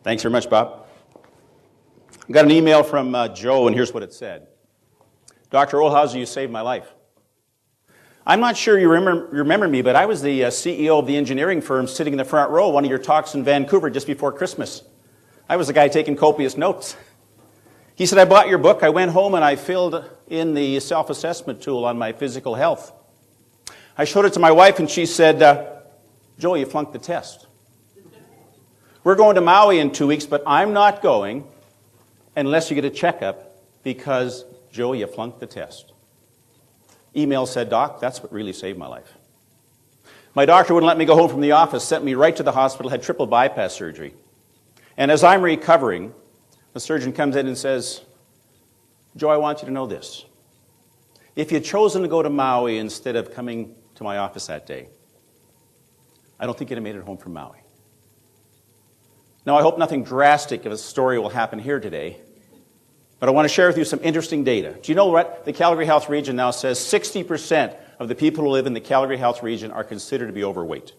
Thanks very much, Bob. I got an email from Joe, and here's what it said. Dr. Ohlhauser, you saved my life. I'm not sure you remember me, but I was the CEO of the engineering firm sitting in the front row, one of your talks in Vancouver just before Christmas. I was the guy taking copious notes. He said, I bought your book. I went home and I filled in the self-assessment tool on my physical health. I showed it to my wife and she said, Joe, you flunked the test. We're going to Maui in 2 weeks, but I'm not going unless you get a checkup because, Joe, you flunked the test. Email said, Doc, that's what really saved my life. My doctor wouldn't let me go home from the office, sent me right to the hospital, had triple bypass surgery. And as I'm recovering, the surgeon comes in and says, Joe, I want you to know this. If you'd chosen to go to Maui instead of coming to my office that day, I don't think you'd have made it home from Maui. Now, I hope nothing drastic of a story will happen here today, but I want to share with you some interesting data. Do you know what the Calgary Health Region now says? 60% of the people who live in the Calgary Health Region are considered to be overweight.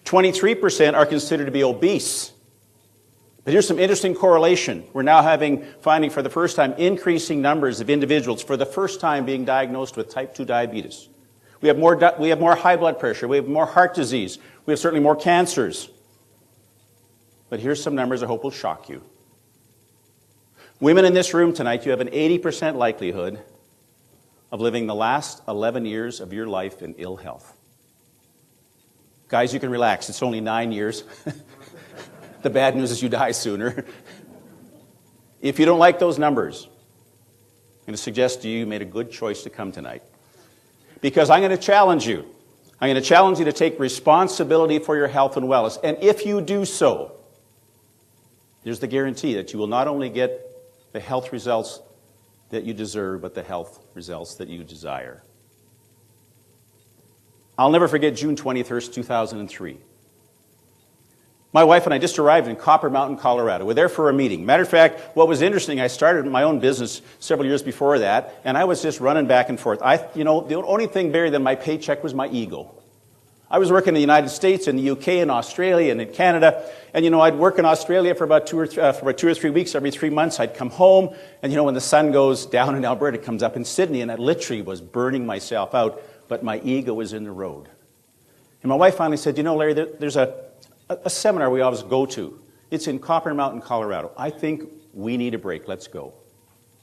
23% are considered to be obese. But here's some interesting correlation. We're now finding for the first time increasing numbers of individuals for the first time being diagnosed with type 2 diabetes. We have more high blood pressure. We have more heart disease. We have certainly more cancers. But here's some numbers I hope will shock you. Women in this room tonight, you have an 80% likelihood of living the last 11 years of your life in ill health. Guys, you can relax. It's only 9 years. The bad news is you die sooner. If you don't like those numbers, I'm going to suggest to you you made a good choice to come tonight. Because I'm going to challenge you. I'm going to challenge you to take responsibility for your health and wellness. And if you do so, there's the guarantee that you will not only get the health results that you deserve, but the health results that you desire. I'll never forget June 21st, 2003. My wife and I just arrived in Copper Mountain, Colorado. We're there for a meeting. Matter of fact, what was interesting, I started my own business several years before that, and I was just running back and forth. The only thing bigger than my paycheck was my ego. I was working in the United States, in the UK, in Australia, and in Canada. And, I'd work in Australia for about 2 or 3 weeks. Every 3 months, I'd come home. And, when the sun goes down in Alberta, it comes up in Sydney. And I literally was burning myself out. But my ego was in the road. And my wife finally said, Larry, there's a seminar we always go to. It's in Copper Mountain, Colorado. I think we need a break. Let's go.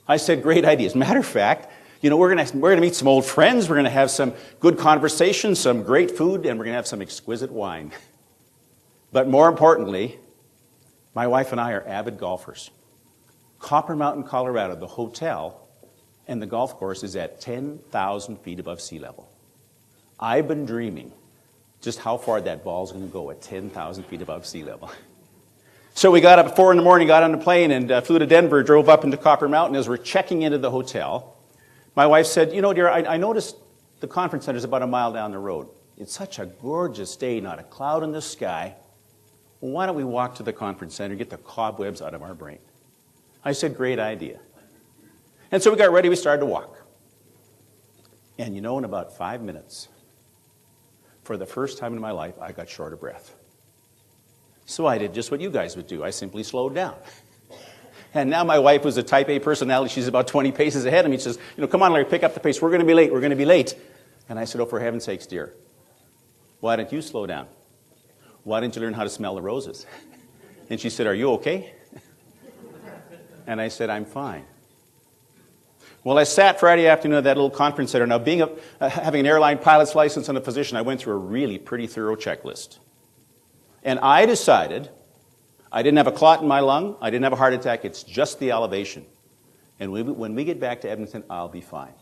I said, great idea. As a matter of fact, we're going to meet some old friends. We're going to have some good conversation, some great food, and we're going to have some exquisite wine. But more importantly, my wife and I are avid golfers. Copper Mountain, Colorado, the hotel and the golf course is at 10,000 feet above sea level. I've been dreaming just how far that ball's going to go at 10,000 feet above sea level. So we got up at 4 in the morning, got on the plane, and flew to Denver, drove up into Copper Mountain. As we're checking into the hotel, my wife said, dear, I noticed the conference center is about a mile down the road. It's such a gorgeous day, not a cloud in the sky. Well, why don't we walk to the conference center, get the cobwebs out of our brain? I said, great idea. And so we got ready, we started to walk. And in about 5 minutes, for the first time in my life, I got short of breath. So I did just what you guys would do. I simply slowed down. And now my wife was a type A personality. She's about 20 paces ahead of me. She says, come on, Larry, pick up the pace. We're going to be late. We're going to be late. And I said, oh, for heaven's sakes, dear, why don't you slow down? Why didn't you learn how to smell the roses? And she said, are you okay? And I said, I'm fine. Well, I sat Friday afternoon at that little conference center. Now, having an airline pilot's license and a physician, I went through a really pretty thorough checklist. And I decided I didn't have a clot in my lung. I didn't have a heart attack. It's just the elevation. And when we get back to Edmonton, I'll be fine.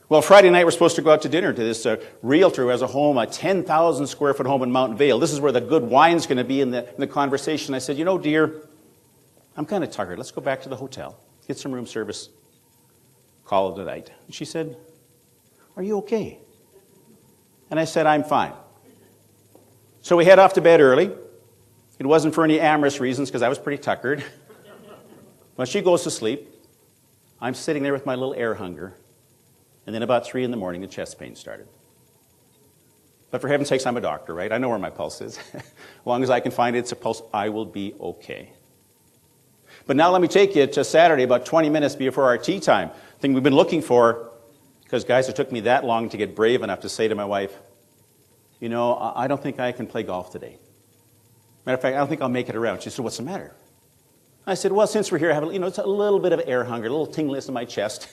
Well, Friday night, we're supposed to go out to dinner to this realtor who has a home, a 10,000 square foot home in Mountain Vale. This is where the good wine's going to be in the conversation. I said, dear, I'm kind of tired. Let's go back to the hotel, get some room service, call it a night. And she said, are you okay? And I said, I'm fine. So we head off to bed early. It wasn't for any amorous reasons because I was pretty tuckered. When she goes to sleep, I'm sitting there with my little air hunger. And then about 3 in the morning, the chest pain started. But for heaven's sakes, I'm a doctor, right? I know where my pulse is. As long as I can find it's a pulse, I will be okay. But now let me take you to Saturday, about 20 minutes before our tea time. Thing we've been looking for, because guys, it took me that long to get brave enough to say to my wife, you know, I don't think I can play golf today. Matter of fact, I don't think I'll make it around. She said, what's the matter? I said, well, since we're here, I have it's a little bit of air hunger, a little tingliness in my chest.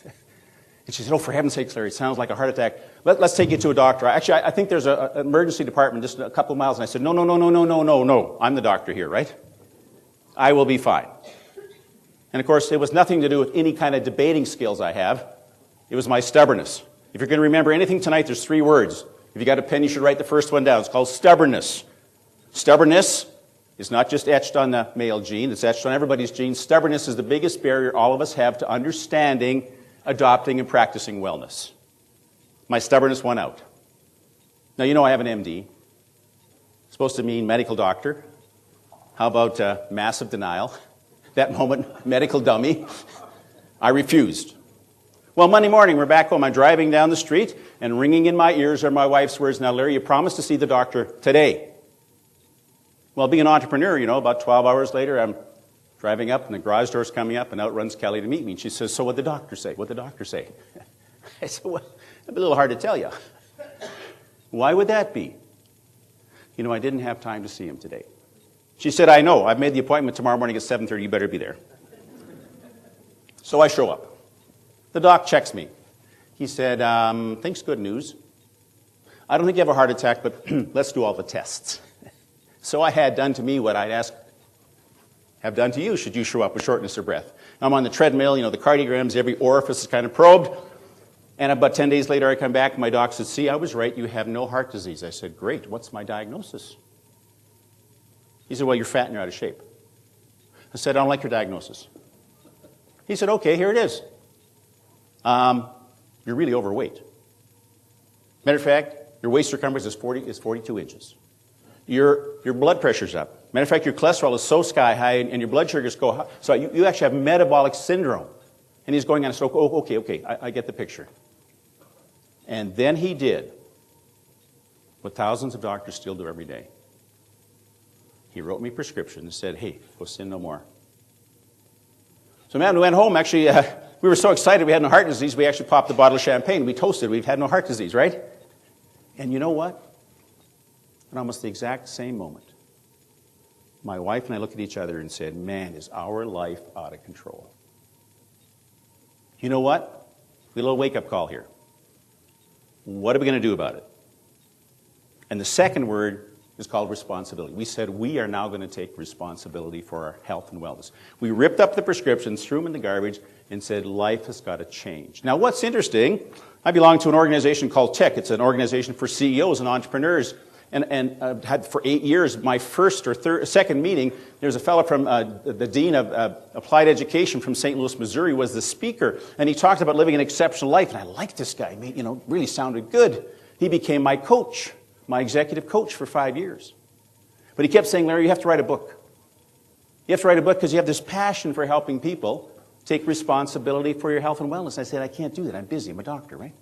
And she said, oh, for heaven's sakes, Larry, it sounds like a heart attack. Let's take you to a doctor. Actually, I think there's an emergency department just a couple of miles. And I said, no. I'm the doctor here, right? I will be fine. And of course, it was nothing to do with any kind of debating skills I have. It was my stubbornness. If you're going to remember anything tonight, there's 3 words. If you got a pen, you should write the first one down. It's called stubbornness. Stubbornness is not just etched on the male gene. It's etched on everybody's gene. Stubbornness is the biggest barrier all of us have to understanding, adopting, and practicing wellness. My stubbornness won out. Now, you know I have an MD. It's supposed to mean medical doctor. How about massive denial? That moment, medical dummy. I refused. Well, Monday morning, we're back home. I'm driving down the street, and ringing in my ears are my wife's words, now, Larry, you promised to see the doctor today. Well, being an entrepreneur, about 12 hours later, I'm driving up, and the garage door's coming up, and out runs Kelly to meet me. And she says, so what'd the doctor say? What'd the doctor say? I said, well, it'd be a little hard to tell you. Why would that be? I didn't have time to see him today. She said, I know. I've made the appointment tomorrow morning at 7:30. You better be there. So I show up. The doc checks me. He said, thanks, good news. I don't think you have a heart attack, but let's do all the tests. So I had done to me what I'd have done to you should you show up with shortness of breath. I'm on the treadmill, the cardiograms, every orifice is kind of probed. And about 10 days later, I come back, and my doc said, see, I was right, you have no heart disease. I said, great, what's my diagnosis? He said, well, you're fat and you're out of shape. I said, I don't like your diagnosis. He said, okay, here it is. You're really overweight. Matter of fact, your waist circumference is 42 inches. Your blood pressure's up. Matter of fact, your cholesterol is so sky high and your blood sugars go high. So you actually have metabolic syndrome. And he's going on, so, okay, I get the picture. And then he did what thousands of doctors still do every day. He wrote me a prescription and said, hey, go sin no more. So man, we went home, actually, we were so excited we had no heart disease, we actually popped a bottle of champagne. We toasted, we've had no heart disease, right? And you know what? At almost the exact same moment, my wife and I looked at each other and said, man, is our life out of control. You know what? We had a little wake-up call here. What are we going to do about it? And the second word is called responsibility. We said we are now going to take responsibility for our health and wellness. We ripped up the prescriptions, threw them in the garbage, and said life has got to change. Now, what's interesting, I belong to an organization called TECH. It's an organization for CEOs and entrepreneurs. And had for 8 years, my first or second meeting, there's a fellow from the Dean of Applied Education from St. Louis, Missouri, was the speaker. And he talked about living an exceptional life. And I liked this guy. Really sounded good. He became my coach, my executive coach for 5 years. But he kept saying, Larry, you have to write a book. You have to write a book because you have this passion for helping people take responsibility for your health and wellness. I said, I can't do that. I'm busy. I'm a doctor, right?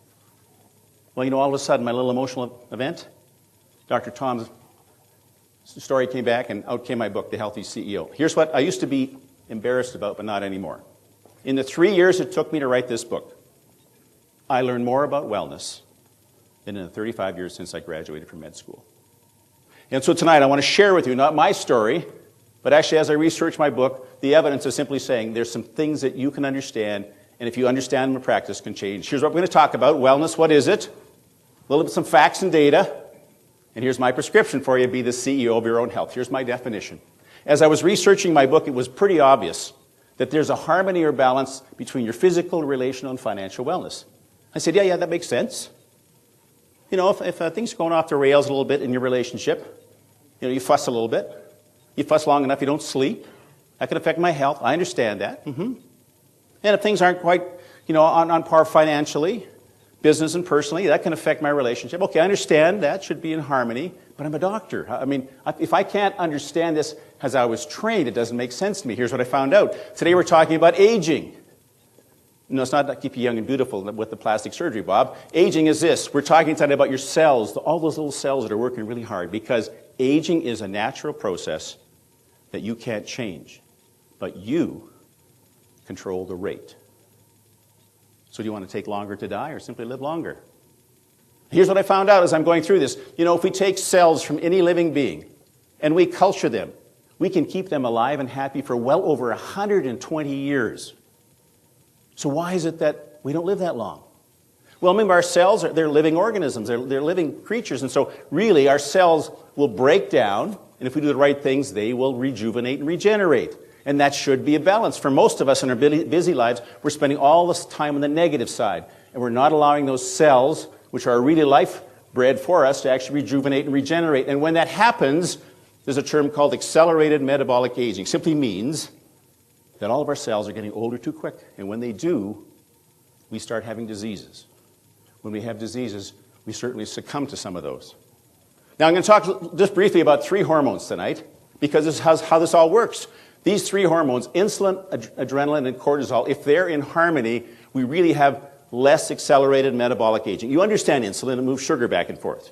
Well, all of a sudden, my little emotional event, Dr. Tom's story came back, and out came my book, The Healthy CEO. Here's what I used to be embarrassed about, but not anymore. In the 3 years it took me to write this book, I learned more about wellness than in the 35 years since I graduated from med school. And so tonight I want to share with you, not my story, but actually as I research my book, the evidence is simply saying there's some things that you can understand, and if you understand them in practice, can change. Here's what we're going to talk about. Wellness, what is it? A little bit some facts and data. And here's my prescription for you, be the CEO of your own health. Here's my definition. As I was researching my book, it was pretty obvious that there's a harmony or balance between your physical, relational, and financial wellness. I said, yeah, that makes sense. If things are going off the rails a little bit in your relationship, you fuss a little bit. You fuss long enough, you don't sleep. That can affect my health. I understand that. And if things aren't quite, on par financially, business and personally, that can affect my relationship. Okay, I understand that should be in harmony, but I'm a doctor. If I can't understand this as I was trained, it doesn't make sense to me. Here's what I found out. Today we're talking about aging. No, it's not to keep you young and beautiful with the plastic surgery, Bob. Aging is this. We're talking tonight about your cells, all those little cells that are working really hard, because aging is a natural process that you can't change, but you control the rate. So do you want to take longer to die or simply live longer? Here's what I found out as I'm going through this. If we take cells from any living being and we culture them, we can keep them alive and happy for well over 120 years. So why is it that we don't live that long? Well, remember, our cells, they're living organisms. They're living creatures. And so really, our cells will break down, and if we do the right things, they will rejuvenate and regenerate. And that should be a balance. For most of us in our busy lives, we're spending all this time on the negative side, and we're not allowing those cells, which are really life bread for us, to actually rejuvenate and regenerate. And when that happens, there's a term called accelerated metabolic aging. It simply means that all of our cells are getting older too quick. And when they do, we start having diseases. When we have diseases, we certainly succumb to some of those. Now, I'm going to talk just briefly about 3 hormones tonight, because this is how this all works. These 3 hormones, insulin, adrenaline, and cortisol, if they're in harmony, we really have less accelerated metabolic aging. You understand insulin, it moves sugar back and forth.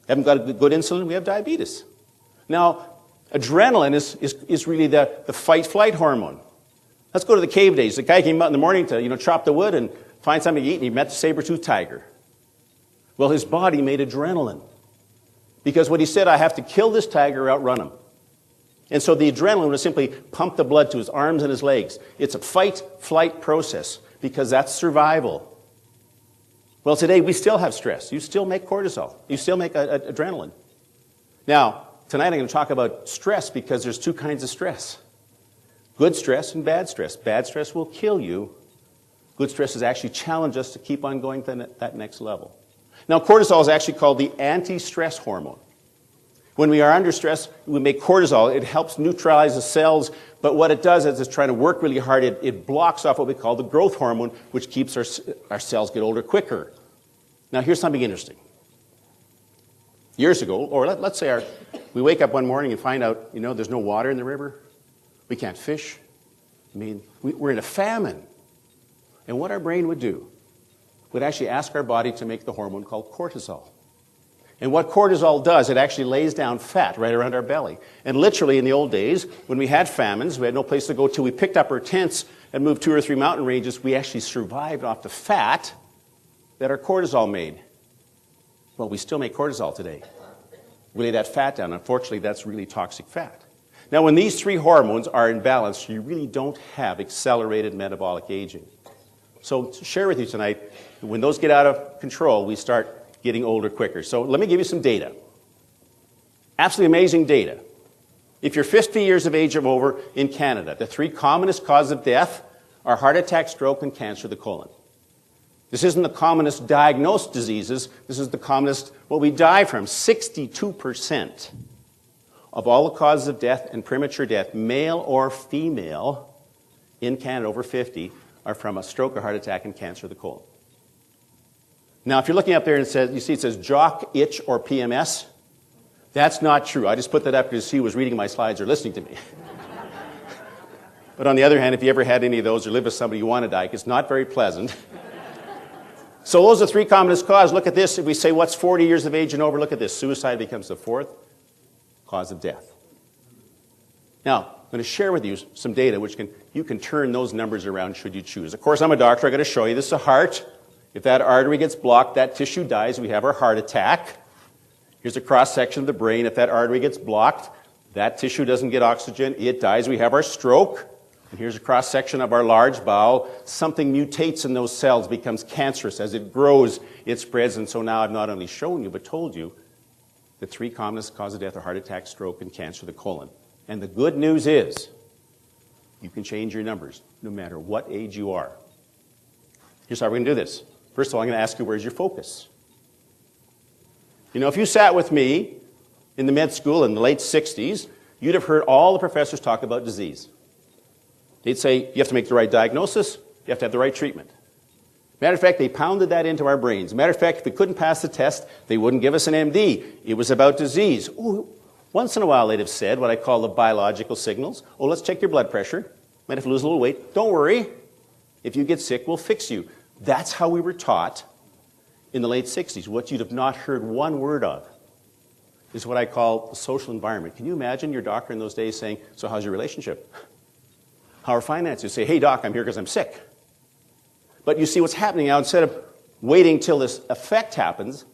Haven't got a good insulin, we have diabetes. Now, adrenaline is really the fight-flight hormone. Let's go to the cave days. The guy came out in the morning to chop the wood and find something to eat, and he met the saber-toothed tiger. Well, his body made adrenaline, because what he said, I have to kill this tiger or outrun him. And so the adrenaline would simply pump the blood to his arms and his legs. It's a fight-flight process, because that's survival. Well, today we still have stress. You still make cortisol. You still make adrenaline. Now, tonight I'm going to talk about stress, because there's 2 kinds of stress. Good stress and bad stress. Bad stress will kill you. Good stress has actually challenged us to keep on going to that next level. Now, cortisol is actually called the anti-stress hormone. When we are under stress, we make cortisol. It helps neutralize the cells, but what it does is it's trying to work really hard. It blocks off what we call the growth hormone, which keeps our cells get older quicker. Now, here's something interesting. Years ago, or let's say we wake up one morning and find out, there's no water in the river. We can't fish. We're in a famine. And what our brain would do would actually ask our body to make the hormone called cortisol. And what cortisol does, it actually lays down fat right around our belly. And literally in the old days, when we had famines, we had no place to go to, we picked up our tents and moved 2 or 3 mountain ranges. We actually survived off the fat that our cortisol made. Well, we still make cortisol today. We lay that fat down. Unfortunately, that's really toxic fat. Now, when these 3 hormones are in balance, you really don't have accelerated metabolic aging. So to share with you tonight, when those get out of control, we start getting older quicker. So let me give you some data. Absolutely amazing data. If you're 50 years of age or over in Canada, the 3 commonest causes of death are heart attack, stroke, and cancer of the colon. This isn't the commonest diagnosed diseases. This is the commonest, what we die from. 62% of all the causes of death and premature death, male or female, in Canada over 50, are from a stroke, a heart attack, and cancer of the colon. Now, if you're looking up there and it says jock, itch, or PMS, that's not true. I just put that up because he was reading my slides or listening to me. But on the other hand, if you ever had any of those or live with somebody you want to die, it's not very pleasant. So those are 3 commonest causes. Look at this. If we say what's 40 years of age and over, look at this. Suicide becomes the 4th cause of death. Now, I'm going to share with you some data which you can turn those numbers around should you choose. Of course, I'm a doctor. I've got to show you. This is a heart. If that artery gets blocked, that tissue dies. We have our heart attack. Here's a cross-section of the brain. If that artery gets blocked, that tissue doesn't get oxygen. It dies. We have our stroke. And here's a cross-section of our large bowel. Something mutates in those cells, becomes cancerous. As it grows, it spreads. And so now I've not only shown you, but told you the 3 commonest causes of death are heart attack, stroke, and cancer of the colon. And the good news is you can change your numbers no matter what age you are. Here's how we're going to do this. First of all, I'm going to ask you, where's your focus? If you sat with me in the med school in the late 60s, you'd have heard all the professors talk about disease. They'd say, you have to make the right diagnosis, you have to have the right treatment. Matter of fact, they pounded that into our brains. Matter of fact, if we couldn't pass the test, they wouldn't give us an MD. It was about disease. Once in a while, they'd have said what I call the biological signals. Let's check your blood pressure. Might have to lose a little weight. Don't worry. If you get sick, we'll fix you. That's how we were taught in the late 60s. What you'd have not heard one word of is what I call the social environment. Can you imagine your doctor in those days saying, so how's your relationship? How are finances? Say, hey, doc, I'm here because I'm sick. But you see what's happening now. Instead of waiting till this effect happens,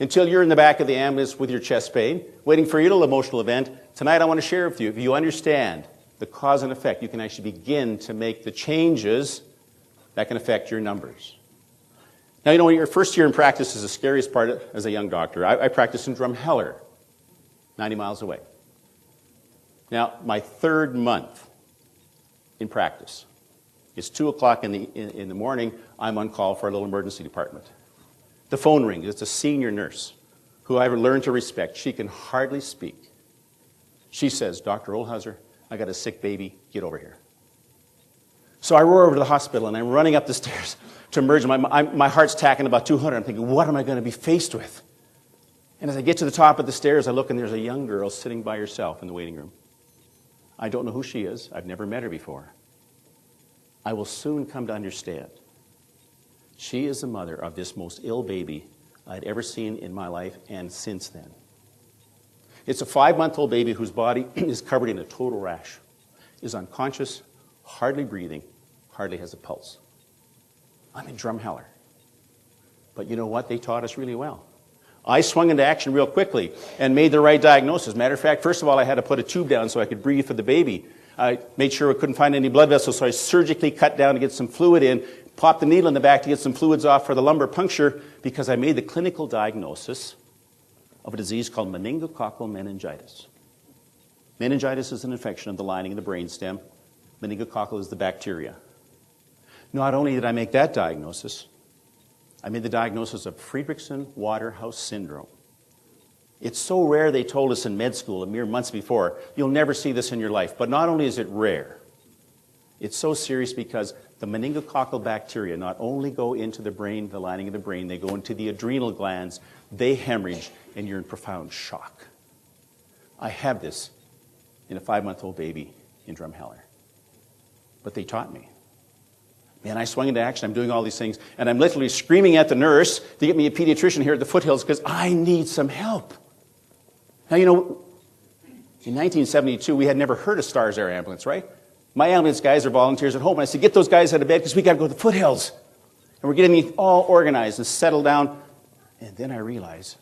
until you're in the back of the ambulance with your chest pain, waiting for your little emotional event, tonight I want to share with you, if you understand the cause and effect, you can actually begin to make the changes that can affect your numbers. Now, you know, your first year in practice is the scariest part as a young doctor. I practiced in Drumheller, 90 miles away. Now, my third month in practice, it's 2 o'clock in the morning, I'm on call for a little emergency department. The phone rings. It's a senior nurse who I've learned to respect. She can hardly speak. She says, Dr. Ohlhauser, I got a sick baby. Get over here. So I roar over to the hospital, and I'm running up the stairs to emerge. My heart's tacking about 200. I'm thinking, what am I going to be faced with? And as I get to the top of the stairs, I look, and there's a young girl sitting by herself in the waiting room. I don't know who she is. I've never met her before. I will soon come to understand. She is the mother of this most ill baby I'd ever seen in my life, and since then. It's a 5-month-old baby whose body is covered in a total rash, is unconscious, hardly breathing, hardly has a pulse. I'm in Drumheller. But you know what? They taught us really well. I swung into action real quickly and made the right diagnosis. Matter of fact, first of all, I had to put a tube down so I could breathe for the baby. I made sure I couldn't find any blood vessels, so I surgically cut down to get some fluid in, popped the needle in the back to get some fluids off for the lumbar puncture, because I made the clinical diagnosis of a disease called meningococcal meningitis. Meningitis is an infection of the lining of the brainstem. Meningococcal is the bacteria. Not only did I make that diagnosis, I made the diagnosis of Friedrichsen-Waterhouse syndrome. It's so rare, they told us in med school a mere months before, you'll never see this in your life. But not only is it rare, it's so serious because the meningococcal bacteria not only go into the brain, the lining of the brain, they go into the adrenal glands, they hemorrhage, and you're in profound shock. I have this in a 5-month-old baby in Drumheller. But they taught me. Man, I swung into action. I'm doing all these things, and I'm literally screaming at the nurse to get me a pediatrician here at the foothills because I need some help. Now, you know, in 1972, we had never heard of STARS Air Ambulance, right? My ambulance guys are volunteers at home, and I said, get those guys out of bed because we got to go to the foothills. And we're getting me all organized and settled down. And then I realize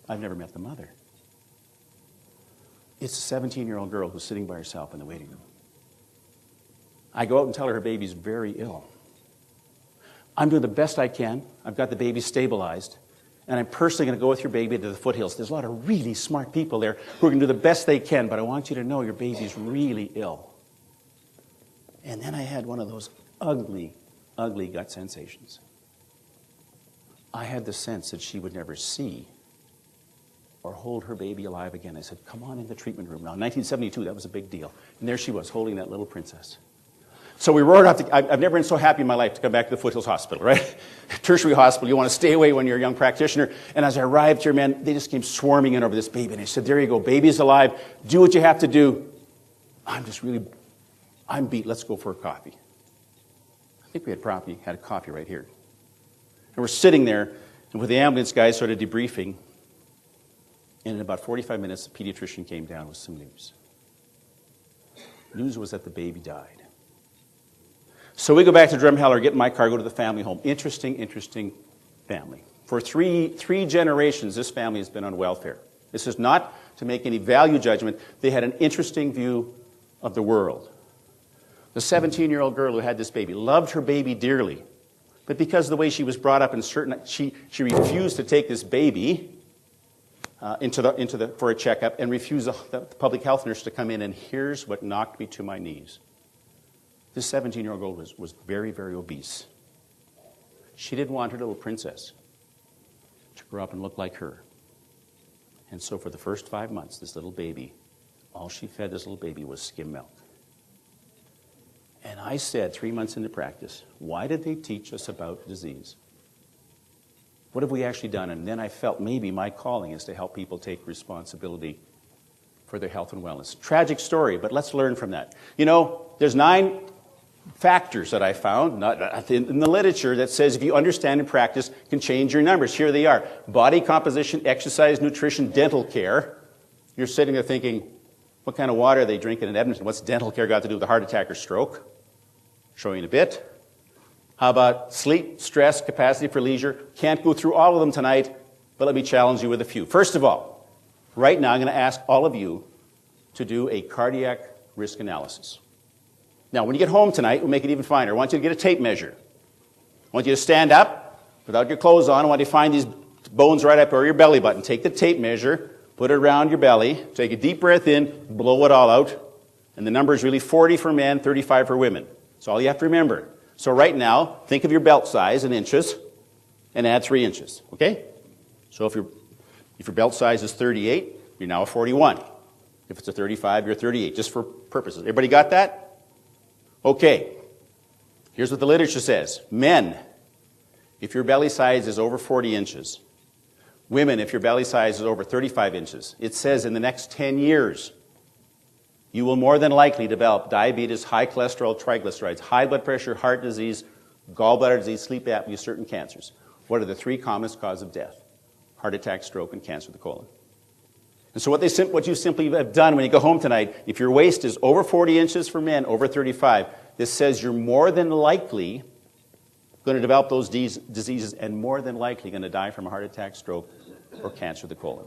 I've never met the mother. It's a 17-year-old girl who's sitting by herself in the waiting room. I go out and tell her baby's very ill. I'm doing the best I can. I've got the baby stabilized. And I'm personally going to go with your baby to the foothills. There's a lot of really smart people there who are going to do the best they can, but I want you to know your baby's really ill. And then I had one of those ugly, ugly gut sensations. I had the sense that she would never see or hold her baby alive again. I said, come on in the treatment room. Now, in 1972, that was a big deal. And there she was, holding that little princess. So we roared off. I've never been so happy in my life to come back to the Foothills Hospital, right? Tertiary hospital, you want to stay away when you're a young practitioner. And as I arrived here, man, they just came swarming in over this baby. And I said, there you go, baby's alive. Do what you have to do. I'm beat. Let's go for a coffee. I think we had a coffee right here. And we're sitting there, and with the ambulance guys started debriefing. And in about 45 minutes, the pediatrician came down with some news. News was that the baby died. So we go back to Drumheller, get in my car, go to the family home. Interesting family. For three generations, this family has been on welfare. This is not to make any value judgment. They had an interesting view of the world. The 17-year-old girl who had this baby loved her baby dearly, but because of the way she was brought up, she refused to take this baby for a checkup and refused the public health nurse to come in. And here's what knocked me to my knees. This 17-year-old girl was very, very obese. She didn't want her little princess to grow up and look like her. And so for the first 5 months, this little baby, all she fed this little baby was skim milk. And I said, 3 months into practice, why did they teach us about disease? What have we actually done? And then I felt maybe my calling is to help people take responsibility for their health and wellness. Tragic story, but let's learn from that. You know, there's 9 factors that I found, not in the literature, that says if you understand and practice, can change your numbers. Here they are. Body composition, exercise, nutrition, dental care. You're sitting there thinking, what kind of water are they drinking in Edmonton? What's dental care got to do with a heart attack or stroke? Showing in a bit. How about sleep, stress, capacity for leisure? Can't go through all of them tonight, but let me challenge you with a few. First of all, right now I'm going to ask all of you to do a cardiac risk analysis. Now, when you get home tonight, we'll make it even finer. I want you to get a tape measure. I want you to stand up without your clothes on. I want you to find these bones right up over your belly button. Take the tape measure, put it around your belly, take a deep breath in, blow it all out, and the number is really 40 for men, 35 for women. That's all you have to remember. So right now, think of your belt size in inches and add 3 inches, okay? So if your belt size is 38, you're now a 41. If it's a 35, you're a 38, just for purposes. Everybody got that? Okay, here's what the literature says. Men, if your belly size is over 40 inches. Women, if your belly size is over 35 inches. It says in the next 10 years, you will more than likely develop diabetes, high cholesterol, triglycerides, high blood pressure, heart disease, gallbladder disease, sleep apnea, certain cancers. What are the 3 commonest causes of death? Heart attack, stroke, and cancer of the colon. And so what you simply have done when you go home tonight, if your waist is over 40 inches for men, over 35, this says you're more than likely going to develop those diseases and more than likely going to die from a heart attack, stroke, or cancer of the colon.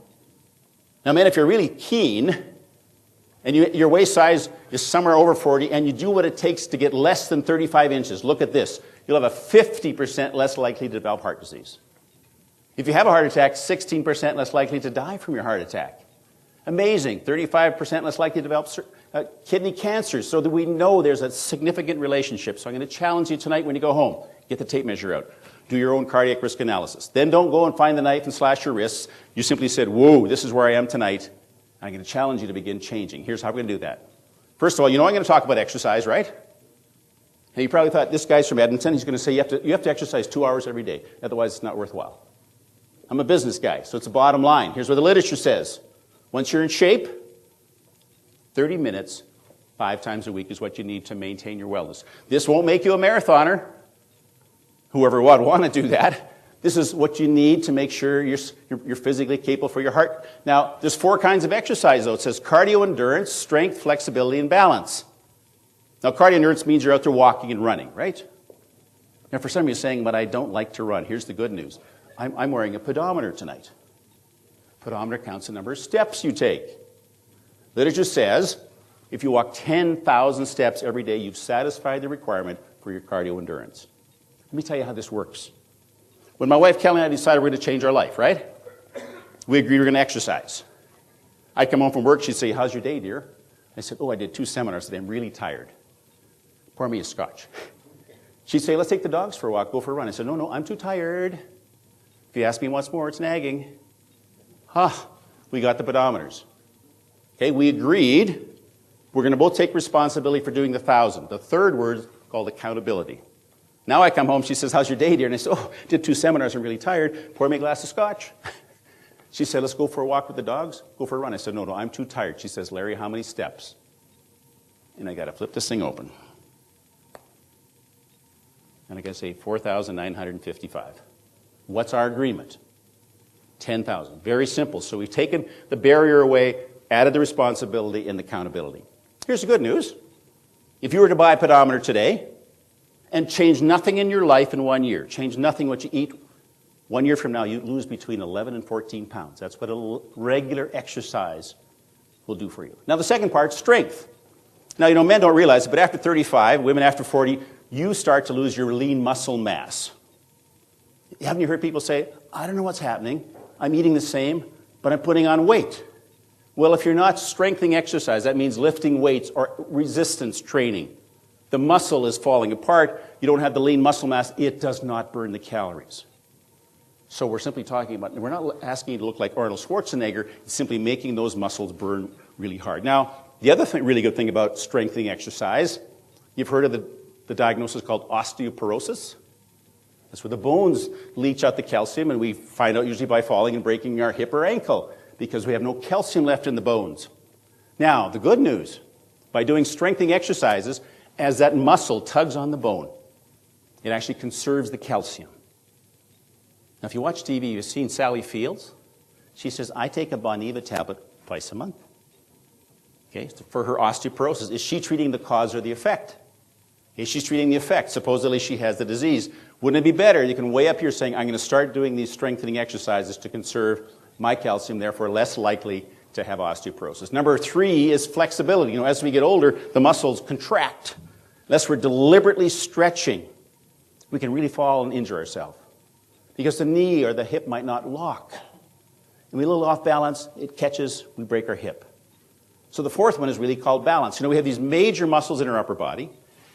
Now, men, if you're really keen and your waist size is somewhere over 40 and you do what it takes to get less than 35 inches, look at this. You'll have a 50% less likely to develop heart disease. If you have a heart attack, 16% less likely to die from your heart attack. Amazing. 35% less likely to develop kidney cancer, so that we know there's a significant relationship. So I'm going to challenge you tonight when you go home. Get the tape measure out. Do your own cardiac risk analysis. Then don't go and find the knife and slash your wrists. You simply said, whoa, this is where I am tonight. I'm going to challenge you to begin changing. Here's how we're going to do that. First of all, I'm going to talk about exercise, right? And you probably thought, this guy's from Edmonton. He's going to say you have to exercise 2 hours every day. Otherwise, it's not worthwhile. I'm a business guy, so it's a bottom line. Here's what the literature says. Once you're in shape, 30 minutes, 5 times a week is what you need to maintain your wellness. This won't make you a marathoner. Whoever would want to do that. This is what you need to make sure you're physically capable for your heart. Now, there's 4 kinds of exercise, though. It says cardio endurance, strength, flexibility, and balance. Now, cardio endurance means you're out there walking and running, right? Now, for some of you saying, but I don't like to run. Here's the good news. I'm wearing a pedometer tonight. Pedometer counts the number of steps you take. Literature says if you walk 10,000 steps every day, you've satisfied the requirement for your cardio endurance. Let me tell you how this works. When my wife Kelly and I decided we're going to change our life, right? We agreed we're going to exercise. I'd come home from work, she'd say, how's your day, dear? I said, I did 2 seminars today, I'm really tired. Pour me a scotch. She'd say, let's take the dogs for a walk, go for a run. I said, no, I'm too tired. If you ask me once more, it's nagging. We got the pedometers. Okay, we agreed we're going to both take responsibility for doing the 1,000. The third word is called accountability. Now I come home, she says, how's your day, dear? And I said, did 2 seminars, I'm really tired. Pour me a glass of scotch. She said, let's go for a walk with the dogs, go for a run. I said, no, I'm too tired. She says, Larry, how many steps? And I got to flip this thing open. And I got to say 4,955. What's our agreement? 10,000. Very simple. So we've taken the barrier away, added the responsibility and the accountability. Here's the good news. If you were to buy a pedometer today and change nothing in your life in 1 year, change nothing what you eat, 1 year from now you lose between 11 and 14 pounds. That's what a regular exercise will do for you. Now the second part, strength. Now, men don't realize it, but after 35, women after 40, you start to lose your lean muscle mass. Haven't you heard people say, I don't know what's happening. I'm eating the same, but I'm putting on weight. Well, if you're not strengthening exercise, that means lifting weights or resistance training. The muscle is falling apart. You don't have the lean muscle mass. It does not burn the calories. So we're simply talking about, we're not asking you to look like Arnold Schwarzenegger. It's simply making those muscles burn really hard. Now, the other really good thing about strengthening exercise, you've heard of the diagnosis called osteoporosis. That's where the bones leach out the calcium, and we find out usually by falling and breaking our hip or ankle because we have no calcium left in the bones. Now, the good news, by doing strengthening exercises as that muscle tugs on the bone, it actually conserves the calcium. Now, if you watch TV, you've seen Sally Fields. She says, I take a Boniva tablet twice a month. Okay, for her osteoporosis. Is she treating the cause or the effect? Okay, she's treating the effect. Supposedly she has the disease. Wouldn't it be better? You can weigh up here saying, I'm going to start doing these strengthening exercises to conserve my calcium, therefore less likely to have osteoporosis. Number 3 is flexibility. As we get older, the muscles contract. Unless we're deliberately stretching, we can really fall and injure ourselves. Because the knee or the hip might not lock. And we're a little off balance, it catches, we break our hip. So the 4th one is really called balance. We have these major muscles in our upper body,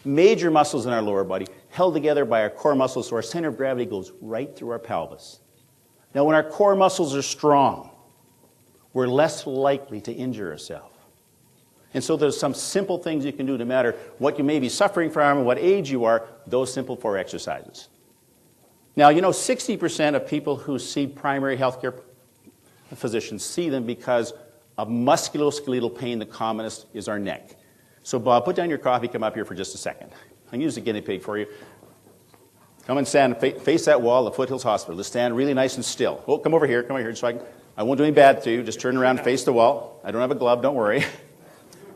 major muscles in our lower body, held together by our core muscles, so our center of gravity goes right through our pelvis. Now, when our core muscles are strong, we're less likely to injure ourselves. And so there's some simple things you can do no matter what you may be suffering from or what age you are, those simple 4 exercises. Now, 60% of people who see primary health care physicians see them because of musculoskeletal pain. The commonest is our neck. So, Bob, put down your coffee, come up here for just a second. I'm going to use a guinea pig for you. Come and stand, face that wall, the Foothills Hospital. Just stand really nice and still. Oh, come over here, so I won't do any bad to you. Just turn around and face the wall. I don't have a glove, don't worry.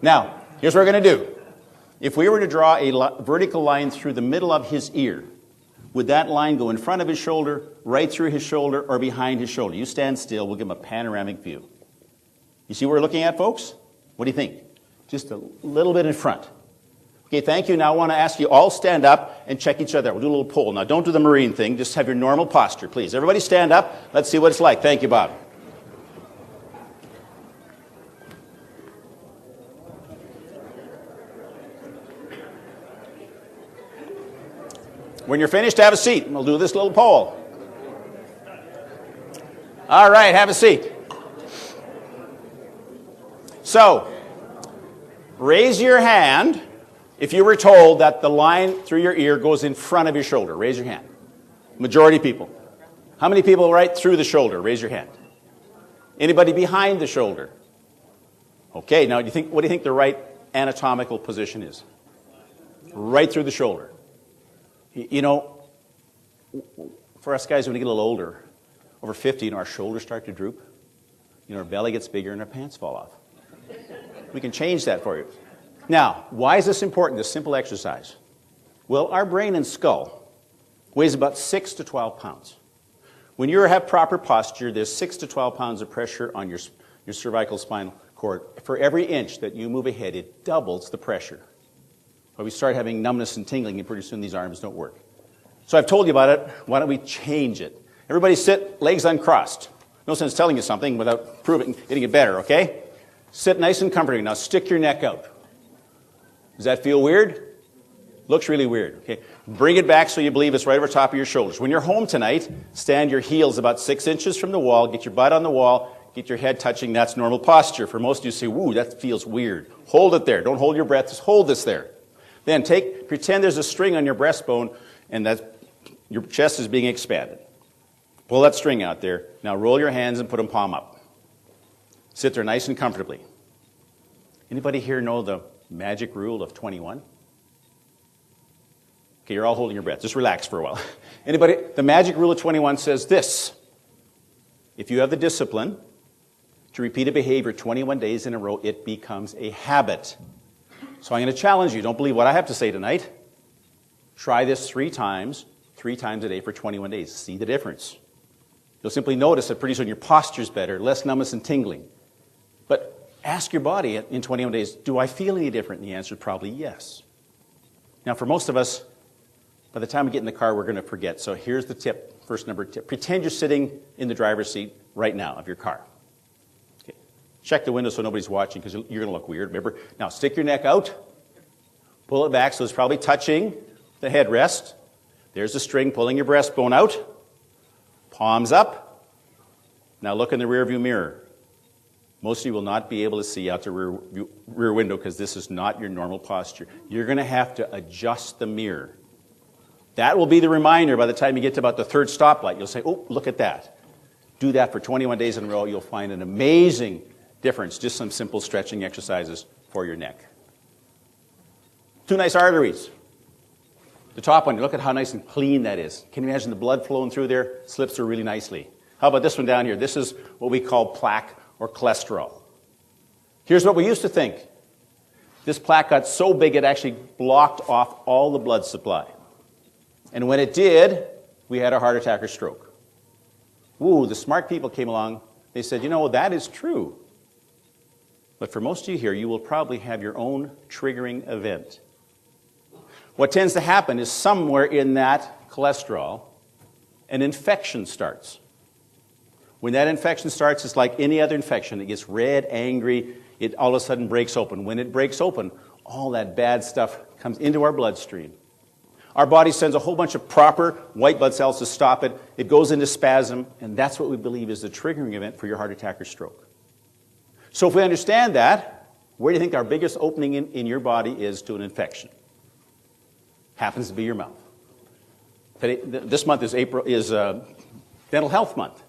Now, here's what we're going to do. If we were to draw a vertical line through the middle of his ear, would that line go in front of his shoulder, right through his shoulder, or behind his shoulder? You stand still. We'll give him a panoramic view. You see what we're looking at, folks? What do you think? Just a little bit in front. Okay, thank you. Now I want to ask you all stand up and check each other. We'll do a little poll. Now don't do the marine thing. Just have your normal posture, please. Everybody stand up. Let's see what it's like. Thank you, Bob. When you're finished, have a seat. We'll do this little poll. All right, have a seat. So, raise your hand if you were told that the line through your ear goes in front of your shoulder. Raise your hand. Majority of people. How many people right through the shoulder? Raise your hand. Anybody behind the shoulder? Okay, now what do you think the right anatomical position is? Right through the shoulder. For us guys, when we get a little older, over 50, our shoulders start to droop. Our belly gets bigger and our pants fall off. We can change that for you. Now, why is this important, this simple exercise? Well, our brain and skull weighs about 6 to 12 pounds. When you have proper posture, there's 6 to 12 pounds of pressure on your cervical spinal cord. For every inch that you move ahead, it doubles the pressure. But we start having numbness and tingling, and pretty soon these arms don't work. So I've told you about it. Why don't we change it? Everybody sit, legs uncrossed. No sense telling you something without getting it better, okay? Sit nice and comfortably. Now stick your neck out. Does that feel weird? Looks really weird, okay? Bring it back so you believe it's right over top of your shoulders. When you're home tonight, stand your heels about 6 inches from the wall, get your butt on the wall, get your head touching. That's normal posture. For most of you say, woo, that feels weird. Hold it there. Don't hold your breath. Just hold this there. Then pretend there's a string on your breastbone and that your chest is being expanded. Pull that string out there. Now roll your hands and put them palm up. Sit there nice and comfortably. Anybody here know the magic rule of 21? Okay, you're all holding your breath. Just relax for a while. Anybody? The magic rule of 21 says this. If you have the discipline to repeat a behavior 21 days in a row, it becomes a habit. So I'm going to challenge you. Don't believe what I have to say tonight. Try this 3 times a day for 21 days. See the difference. You'll simply notice that pretty soon your posture's better, less numbness and tingling. But ask your body in 21 days, do I feel any different? And the answer is probably yes. Now, for most of us, by the time we get in the car, we're going to forget. So here's the tip, first number tip. Pretend you're sitting in the driver's seat right now of your car. Okay. Check the window so nobody's watching because you're going to look weird. Remember? Now, stick your neck out. Pull it back so it's probably touching the headrest. There's the string pulling your breastbone out. Palms up. Now look in the rear view mirror. Most of you will not be able to see out the rear window because this is not your normal posture. You're going to have to adjust the mirror. That will be the reminder by the time you get to about the 3rd stoplight. You'll say, oh, look at that. Do that for 21 days in a row. You'll find an amazing difference. Just some simple stretching exercises for your neck. Two nice arteries. The top one, look at how nice and clean that is. Can you imagine the blood flowing through there? Slips through really nicely. How about this one down here? This is what we call plaque or cholesterol. Here's what we used to think. This plaque got so big it actually blocked off all the blood supply. And when it did, we had a heart attack or stroke. Ooh, the smart people came along. They said, you know, that is true. But for most of you here, you will probably have your own triggering event. What tends to happen is somewhere in that cholesterol, an infection starts. When that infection starts, it's like any other infection. It gets red, angry, it all of a sudden breaks open. When it breaks open, all that bad stuff comes into our bloodstream. Our body sends a whole bunch of proper white blood cells to stop it. It goes into spasm, and that's what we believe is the triggering event for your heart attack or stroke. So if we understand that, where do you think our biggest opening in your body is to an infection? Happens to be your mouth. Today, this month is Dental Health Month.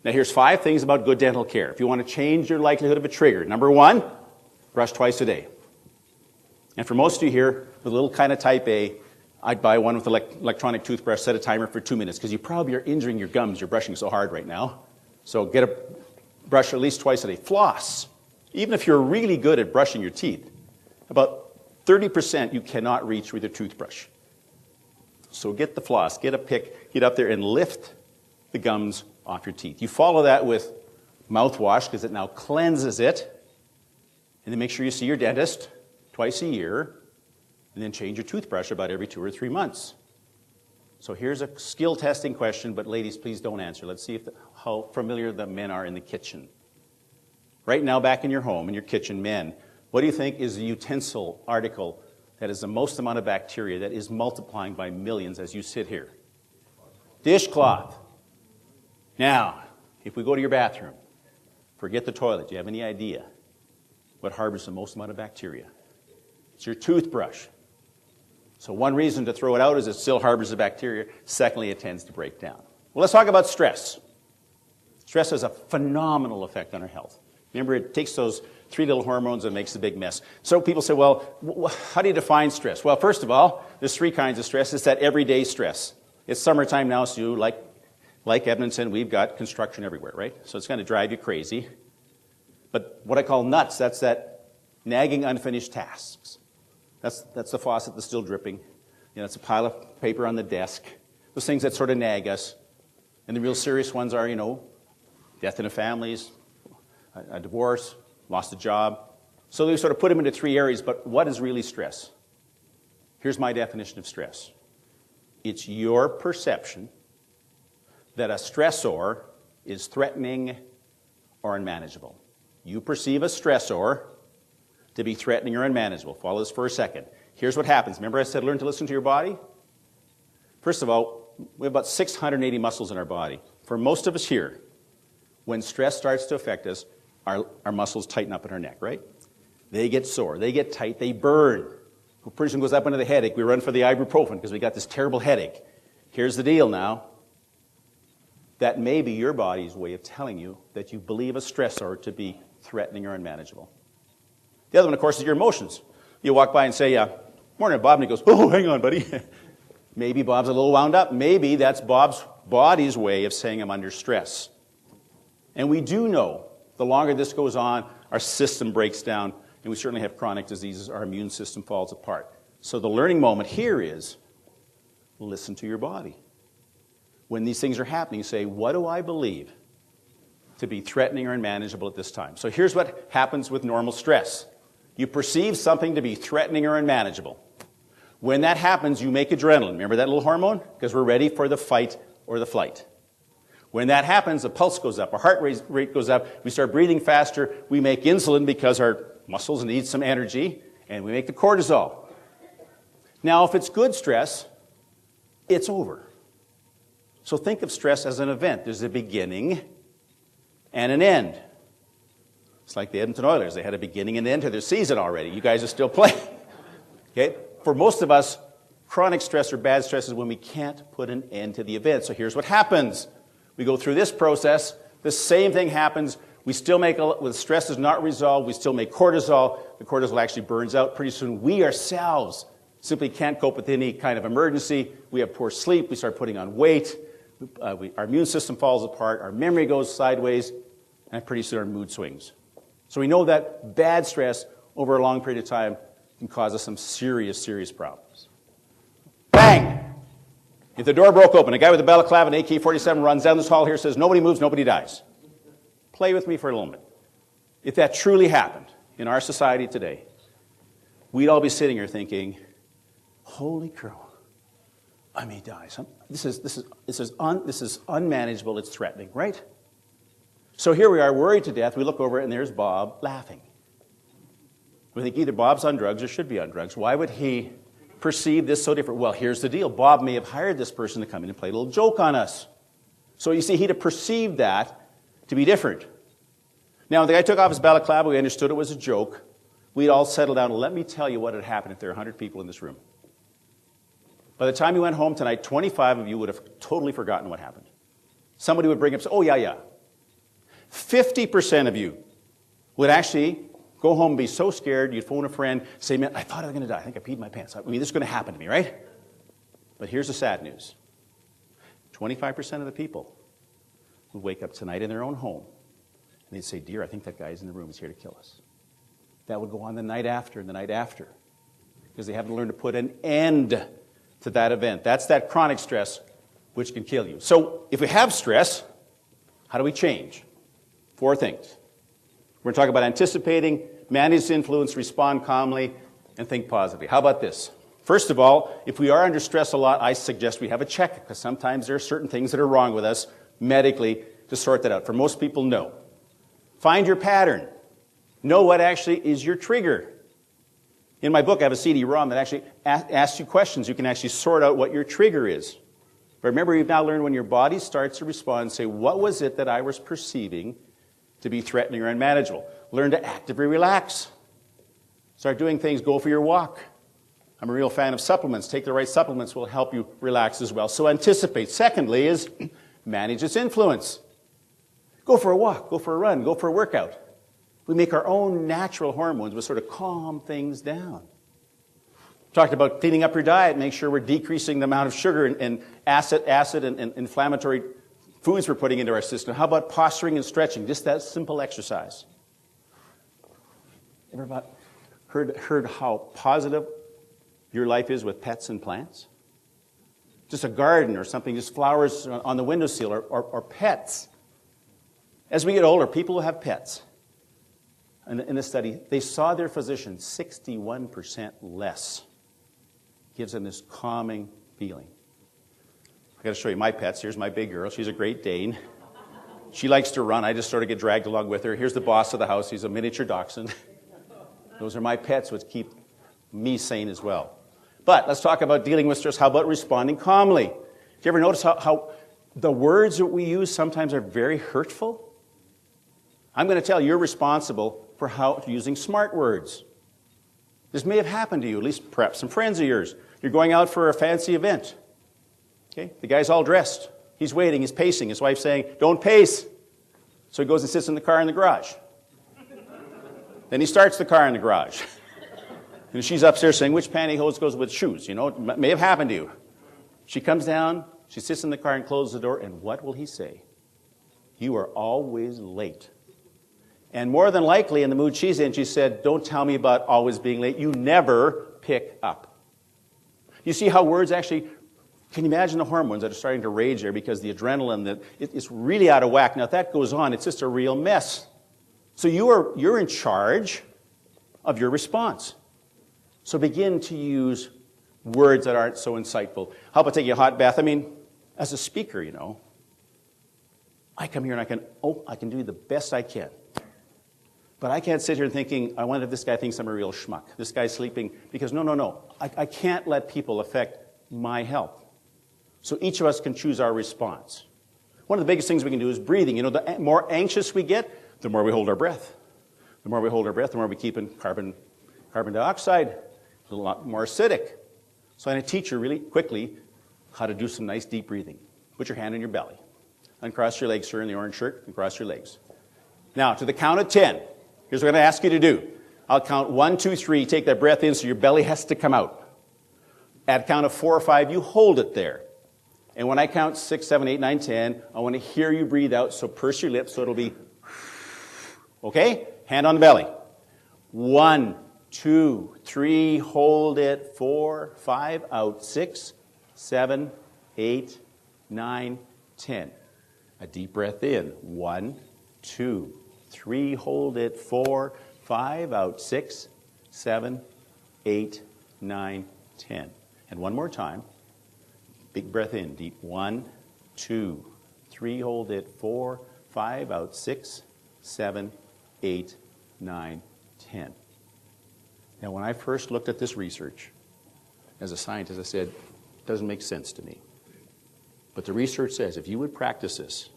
Now here's 5 things about good dental care. If you want to change your likelihood of a trigger, number 1, brush twice a day. And for most of you here, with a little kind of type A, I'd buy one with an electronic toothbrush, set a timer for 2 minutes, because you probably are injuring your gums. You're brushing so hard right now. So get a brush at least twice a day. Floss. Even if you're really good at brushing your teeth, about 30% you cannot reach with your toothbrush. So get the floss, get a pick, get up there and lift the gums off your teeth. You follow that with mouthwash because it now cleanses it. And then make sure you see your dentist twice a year. And then change your toothbrush about every 2 or 3 months. So here's a skill testing question, but ladies, please don't answer. Let's see how familiar the men are in the kitchen. Right now, back in your home, in your kitchen, men, what do you think is the utensil article that is the most amount of bacteria that is multiplying by millions as you sit here? Dishcloth. Now, if we go to your bathroom, forget the toilet. Do you have any idea what harbors the most amount of bacteria? It's your toothbrush. So one reason to throw it out is it still harbors the bacteria. Secondly, it tends to break down. Well, let's talk about stress. Stress has a phenomenal effect on our health. Remember, it takes those 3 little hormones and makes a big mess. So people say, well, how do you define stress? Well, first of all, there's 3 kinds of stress. It's that everyday stress. It's summertime now, so like Edmonton, we've got construction everywhere, right? So it's going to drive you crazy. But what I call nuts, that's that nagging unfinished tasks. That's the faucet that's still dripping. You know, it's a pile of paper on the desk. Those things that sort of nag us. And the real serious ones are, you know, death in the families, a divorce, lost a job. So they sort of put them into 3 areas, but what is really stress? Here's my definition of stress. It's your perception that a stressor is threatening or unmanageable. You perceive a stressor to be threatening or unmanageable. Follow this for a second. Here's what happens. Remember I said learn to listen to your body? First of all, we have about 680 muscles in our body. For most of us here, when stress starts to affect us, our muscles tighten up in our neck, right? They get sore, they get tight, they burn. Pretty soon goes up into the headache. We run for the ibuprofen because we got this terrible headache. Here's the deal now. That may be your body's way of telling you that you believe a stressor to be threatening or unmanageable. The other one, of course, is your emotions. You walk by and say, morning, Bob, and he goes, oh, hang on, buddy. Maybe Bob's a little wound up. Maybe that's Bob's body's way of saying I'm under stress. And we do know the longer this goes on, our system breaks down, and we certainly have chronic diseases, our immune system falls apart. So the learning moment here is listen to your body. When these things are happening, say, what do I believe to be threatening or unmanageable at this time? So here's what happens with normal stress. You perceive something to be threatening or unmanageable. When that happens, you make adrenaline. Remember that little hormone? Because we're ready for the fight or the flight. When that happens, the pulse goes up, our heart rate goes up, we start breathing faster, we make insulin because our muscles need some energy, and we make the cortisol. Now, if it's good stress, it's over. So think of stress as an event. There's a beginning and an end. It's like the Edmonton Oilers. They had a beginning and end to their season already. You guys are still playing. Okay? For most of us, chronic stress or bad stress is when we can't put an end to the event. So here's what happens. We go through this process. The same thing happens We still make, when stress is not resolved, we still make cortisol. The cortisol actually burns out. Pretty soon, we ourselves simply can't cope with any kind of emergency. We have poor sleep. We start putting on weight. Our immune system falls apart. Our memory goes sideways. And pretty soon, our mood swings. So we know that bad stress over a long period of time can cause us some serious, serious problems. Bang! If the door broke open, a guy with a balaclava and AK-47 runs down this hall here, says, nobody moves, nobody dies. Play with me for a moment. If that truly happened in our society today, we'd all be sitting here thinking, holy crow, I may die. This is unmanageable, it's threatening, right? So here we are, worried to death. We look over and there's Bob laughing. We think either Bob's on drugs or should be on drugs. Why would he perceive this so different? Well, here's the deal. Bob may have hired this person to come in and play a little joke on us. So you see, he'd have perceived that to be different. Now, when the guy took off his balaclava, we understood it was a joke. We'd all settle down, and let me tell you what had happened if there were 100 people in this room. By the time you went home tonight, 25 of you would have totally forgotten what happened. Somebody would bring up, oh, yeah. 50% of you would actually go home and be so scared, you'd phone a friend, say, man, I thought I was going to die. I think I peed my pants. I mean, this is going to happen to me, right? But here's the sad news. 25% of the people would wake up tonight in their own home, and they'd say, dear, I think that guy's in the room. He's here to kill us. That would go on the night after and the night after, because they haven't learned to put an end to that event. That's that chronic stress which can kill you. So if we have stress, how do we change? 4 things. We're going to talk about anticipating, manage influence, respond calmly, and think positively. How about this? First of all, if we are under stress a lot, I suggest we have a check, because sometimes there are certain things that are wrong with us medically to sort that out. For most people, no. Find your pattern. Know what actually is your trigger. In my book, I have a CD-ROM that actually asks you questions. You can actually sort out what your trigger is. But remember, you've now learned when your body starts to respond, say, what was it that I was perceiving to be threatening or unmanageable? Learn to actively relax. Start doing things. Go for your walk. I'm a real fan of supplements. Take the right supplements will help you relax as well. So anticipate. Secondly is manage its influence. Go for a walk. Go for a run. Go for a workout. We make our own natural hormones which sort of calm things down. Talked about cleaning up your diet. Make sure we're decreasing the amount of sugar and acid and inflammatory foods we're putting into our system. How about posturing and stretching? Just that simple exercise. Ever heard how positive your life is with pets and plants? Just a garden or something, just flowers on the windowsill or pets. As we get older, people who have pets, in this study, they saw their physician 61% less. Gives them this calming feeling. I've got to show you my pets. Here's my big girl. She's a Great Dane. She likes to run. I just sort of get dragged along with her. Here's the boss of the house. He's a miniature dachshund. Those are my pets, which keep me sane as well. But let's talk about dealing with stress. How about responding calmly? Do you ever notice how the words that we use sometimes are very hurtful? I'm going to tell you, you're responsible for using smart words. This may have happened to you, at least perhaps some friends of yours. You're going out for a fancy event. Okay? The guy's all dressed. He's waiting. He's pacing. His wife's saying, don't pace. So he goes and sits in the car in the garage. Then he starts the car in the garage. And she's upstairs saying, which pantyhose goes with shoes? You know, it may have happened to you. She comes down. She sits in the car and closes the door. And what will he say? You are always late. And more than likely, in the mood she's in, she said, don't tell me about always being late. You never pick up. You see how words actually, can you imagine the hormones that are starting to rage there because the adrenaline, it's really out of whack. Now, if that goes on, it's just a real mess. So you're in charge of your response. So begin to use words that aren't so insightful. How about taking a hot bath? I mean, as a speaker, you know, I come here and I can do the best I can. But I can't sit here thinking, I wonder if this guy thinks I'm a real schmuck. This guy's sleeping. Because no. I can't let people affect my health. So each of us can choose our response. One of the biggest things we can do is breathing. You know, the more anxious we get, the more we hold our breath. The more we hold our breath, the more we keep in carbon dioxide, a lot more acidic. So I'm going to teach you really quickly how to do some nice deep breathing. Put your hand on your belly. Uncross your legs, sir, in the orange shirt, and cross your legs. Now, to the count of 10, here's what I'm going to ask you to do. I'll count 1, 2, 3, take that breath in so your belly has to come out. At count of 4 or 5, you hold it there. And when I count 6, 7, 8, 9, 10, I want to hear you breathe out, so purse your lips so it'll be, okay? Hand on the belly. 1, 2, 3, hold it, 4, 5, out, 6, 7, 8, 9, 10. A deep breath in. 1, 2, 3, hold it, 4, 5, out, 6, 7, 8, 9, 10. And one more time. Big breath in, deep. 1, 2, 3, hold it, 4, 5, out, 6, 7, 8, 9, 10. Now, when I first looked at this research, as a scientist, I said, it doesn't make sense to me. But the research says if you would practice this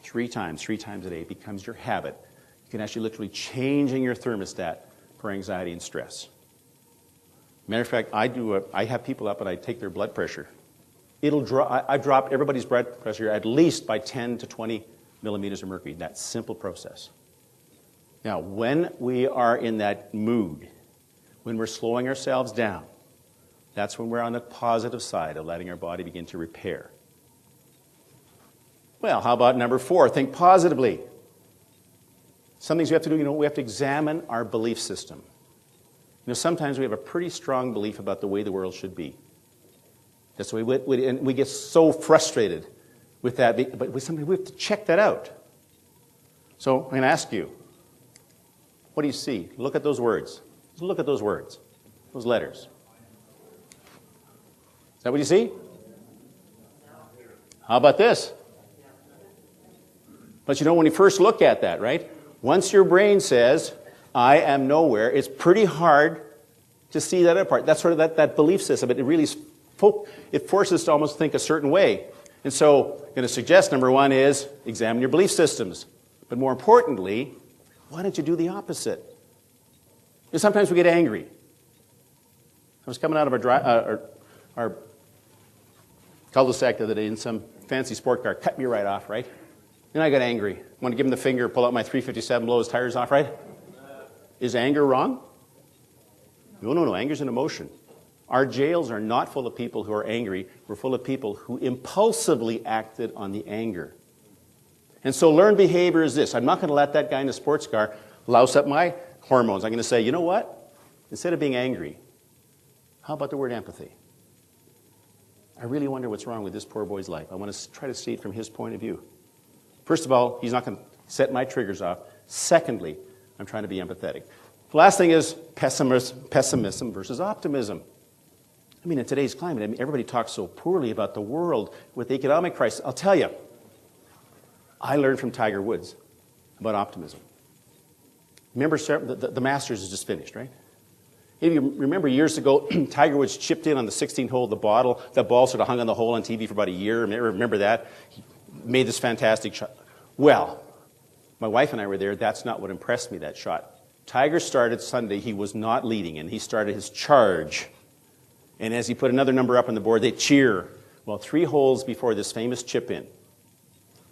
3 times a day, it becomes your habit. You can actually literally changing your thermostat for anxiety and stress. Matter of fact, I have people up and I take their blood pressure. I've dropped everybody's blood pressure at least by 10 to 20 millimeters of mercury. That simple process. Now, when we are in that mood, when we're slowing ourselves down, that's when we're on the positive side of letting our body begin to repair. Well, how about number 4? Think positively. Some things we have to do, we have to examine our belief system. Sometimes we have a pretty strong belief about the way the world should be. That's why we get so frustrated with that, but we have to check that out. So I'm going to ask you, what do you see? Look at those words. Look at those words, those letters. Is that what you see? How about this? But when you first look at that, right? Once your brain says, I am nowhere, it's pretty hard to see that apart. That's sort of that belief system. It really it forces us to almost think a certain way. And so I'm going to suggest number 1 is examine your belief systems. But more importantly, why don't you do the opposite? Sometimes we get angry. I was coming out of our cul-de-sac the other day, and some fancy sport car cut me right off, right? And I got angry. I want to give him the finger, pull out my 357, blow his tires off, right? Is anger wrong? No. Anger's an emotion. Our jails are not full of people who are angry. We're full of people who impulsively acted on the anger. And so learned behavior is this. I'm not going to let that guy in the sports car louse up my hormones. I'm going to say, you know what? Instead of being angry, how about the word empathy? I really wonder what's wrong with this poor boy's life. I want to try to see it from his point of view. First of all, he's not going to set my triggers off. Secondly, I'm trying to be empathetic. The last thing is pessimism versus optimism. In today's climate, everybody talks so poorly about the world with the economic crisis. I'll tell you, I learned from Tiger Woods about optimism. Remember, the Masters is just finished, right? If you remember years ago, Tiger Woods chipped in on the 16th hole of the bottle. That ball sort of hung on the hole on TV for about a year. Remember that? He made this fantastic shot. Well, my wife and I were there. That's not what impressed me, that shot. Tiger started Sunday. He was not leading, and he started his charge. And as he put another number up on the board, they cheer. Well, 3 holes before this famous chip-in,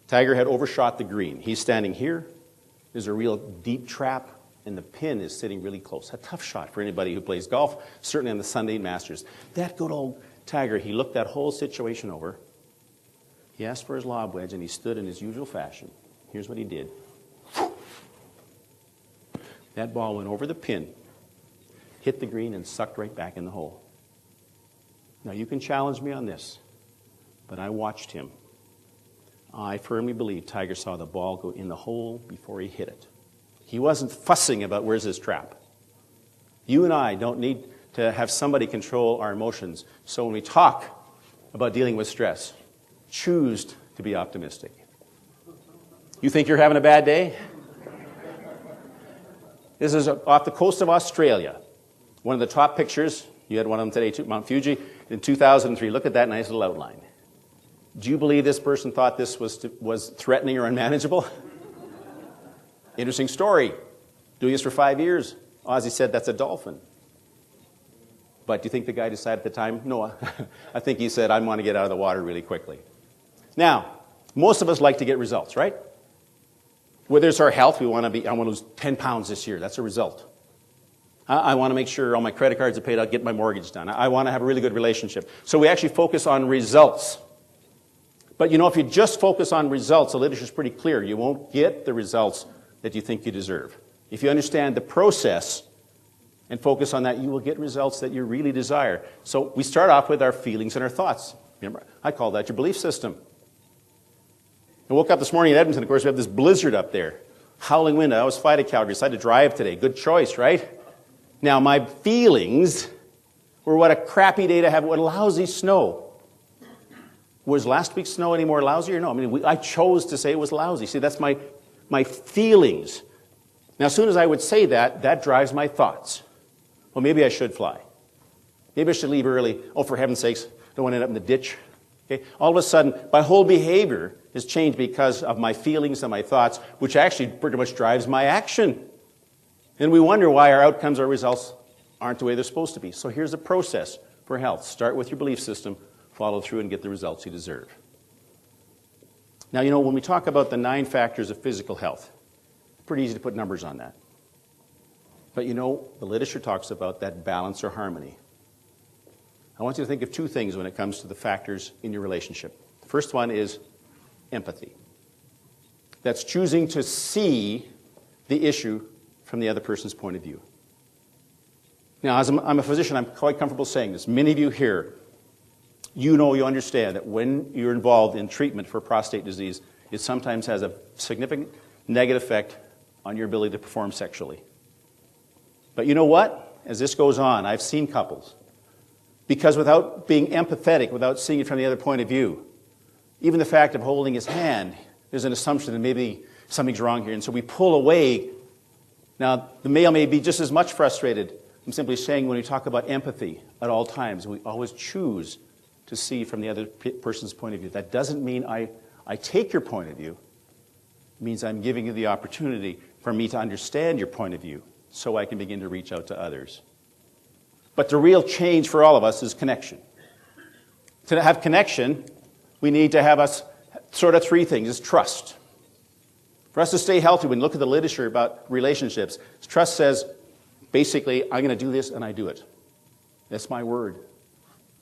Tiger had overshot the green. He's standing here. There's a real deep trap, and the pin is sitting really close. A tough shot for anybody who plays golf, certainly on the Sunday Masters. That good old Tiger, he looked that whole situation over. He asked for his lob wedge, and he stood in his usual fashion. Here's what he did. That ball went over the pin, hit the green, and sucked right back in the hole. Now, you can challenge me on this, but I watched him. I firmly believe Tiger saw the ball go in the hole before he hit it. He wasn't fussing about where's his trap. You and I don't need to have somebody control our emotions. So when we talk about dealing with stress, choose to be optimistic. You think you're having a bad day? This is off the coast of Australia. One of the top pictures, you had one of them today too, Mount Fuji, in 2003. Look at that nice little outline. Do you believe this person thought this was threatening or unmanageable? Interesting story. Doing this for 5 years. Ozzy said that's a dolphin. But do you think the guy decided at the time? No, I think he said, I want to get out of the water really quickly. Now, most of us like to get results, right? Whether it's our health, I want to lose 10 pounds this year. That's a result. I want to make sure all my credit cards are paid out, get my mortgage done. I want to have a really good relationship. So we actually focus on results. But if you just focus on results, the literature is pretty clear. You won't get the results that you think you deserve. If you understand the process and focus on that, you will get results that you really desire. So we start off with our feelings and our thoughts. Remember, I call that your belief system. I woke up this morning in Edmonton. Of course, we have this blizzard up there. Howling wind. I always fly to Calgary. Decided to drive today. Good choice, right? Now, my feelings were what a crappy day to have. What lousy snow. Was last week's snow any more lousy or no? I chose to say it was lousy. See, that's my feelings. Now, as soon as I would say that, that drives my thoughts. Well, maybe I should fly. Maybe I should leave early. Oh, for heaven's sakes, don't want to end up in the ditch. Okay? All of a sudden, my whole behavior has changed because of my feelings and my thoughts, which actually pretty much drives my action. And we wonder why our outcomes, our results, aren't the way they're supposed to be. So here's the process for health. Start with your belief system, follow through, and get the results you deserve. Now, when we talk about the 9 factors of physical health, it's pretty easy to put numbers on that. But the literature talks about that balance or harmony. I want you to think of 2 things when it comes to the factors in your relationship. The first one is empathy. That's choosing to see the issue from the other person's point of view. Now, as I'm a physician, I'm quite comfortable saying this. Many of you here, you understand that when you're involved in treatment for prostate disease, it sometimes has a significant negative effect on your ability to perform sexually. But you know what? As this goes on, I've seen couples, because without being empathetic, without seeing it from the other point of view, even the fact of holding his hand, there's an assumption that maybe something's wrong here, and so we pull away. Now, the male may be just as much frustrated. I'm simply saying when we talk about empathy at all times, we always choose to see from the other person's point of view. That doesn't mean I take your point of view. It means I'm giving you the opportunity for me to understand your point of view so I can begin to reach out to others. But the real change for all of us is connection. To have connection, we need to have us sort of 3 things. It's trust. For us to stay healthy, when you look at the literature about relationships, trust says, basically, I'm going to do this and I do it. That's my word.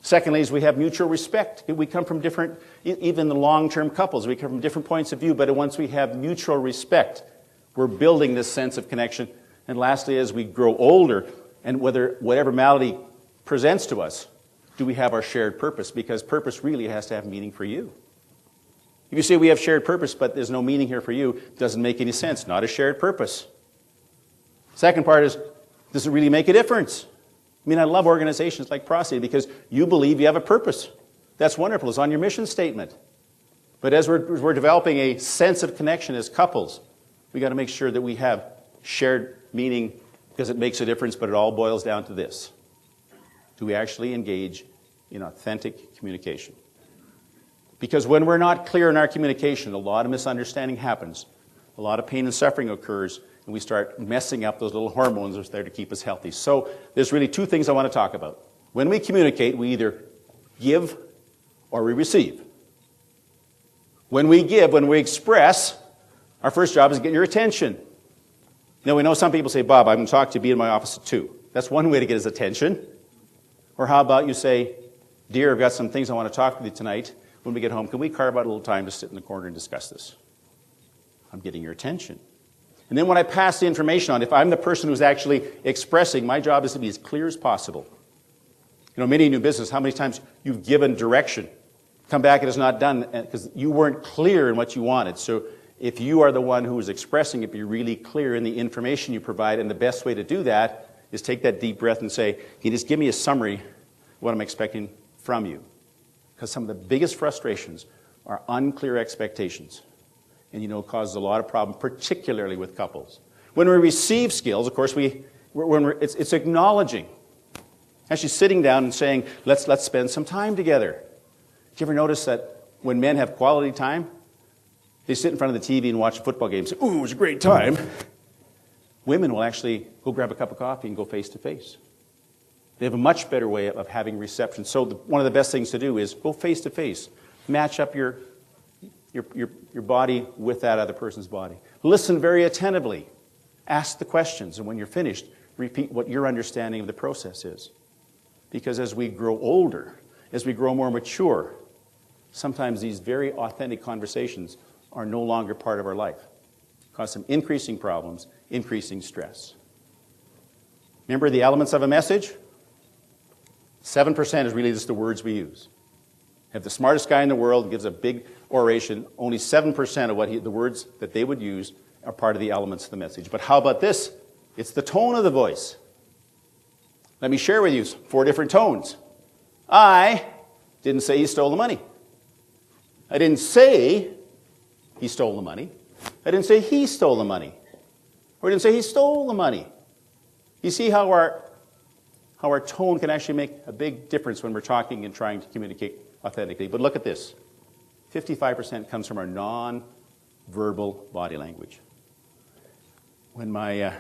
Secondly, is we have mutual respect. We come from different, even the long-term couples, we come from different points of view, but once we have mutual respect, we're building this sense of connection. And lastly, as we grow older, and whatever malady presents to us, do we have our shared purpose? Because purpose really has to have meaning for you. If you say we have shared purpose, but there's no meaning here for you, it doesn't make any sense. Not a shared purpose. Second part is, does it really make a difference? I love organizations like Prostate because you believe you have a purpose. That's wonderful. It's on your mission statement. But as we're developing a sense of connection as couples, we got to make sure that we have shared meaning because it makes a difference, but it all boils down to this. Do we actually engage in authentic communication? Because when we're not clear in our communication, a lot of misunderstanding happens. A lot of pain and suffering occurs, and we start messing up those little hormones that are there to keep us healthy. So there's really 2 things I want to talk about. When we communicate, we either give or we receive. When we give, when we express, our first job is to get your attention. Now, we know some people say, Bob, I'm going to talk to you, be in my office at 2. That's one way to get his attention. Or how about you say, dear, I've got some things I want to talk with you tonight. When we get home, can we carve out a little time to sit in the corner and discuss this? I'm getting your attention. And then when I pass the information on, if I'm the person who's actually expressing, my job is to be as clear as possible. Many in your business, how many times you've given direction, come back and it's not done because you weren't clear in what you wanted. So if you are the one who is expressing it, be really clear in the information you provide. And the best way to do that is take that deep breath and say, can you just give me a summary of what I'm expecting from you? Because some of the biggest frustrations are unclear expectations. And it causes a lot of problem, particularly with couples. When we receive skills, of course, it's acknowledging. Actually sitting down and saying, let's spend some time together. Do you ever notice that when men have quality time, they sit in front of the TV and watch a football game and say, ooh, it was a great time. Women will actually go grab a cup of coffee and go face to face. They have a much better way of having reception. So one of the best things to do is go face to face. Match up your your body with that other person's body. Listen very attentively. Ask the questions, and when you're finished, repeat what your understanding of the process is. Because as we grow older, as we grow more mature, sometimes these very authentic conversations are no longer part of our life. Cause some increasing problems, increasing stress. Remember the elements of a message? 7% is really just the words we use. If the smartest guy in the world gives a big oration, only 7% of the words that they would use are part of the elements of the message. But how about this? It's the tone of the voice. Let me share with you 4 different tones. I didn't say he stole the money. I didn't say he stole the money. I didn't say he stole the money. Or I didn't say he stole the money. You see how our tone can actually make a big difference when we're talking and trying to communicate authentically. But look at this. 55% comes from our non-verbal body language. When my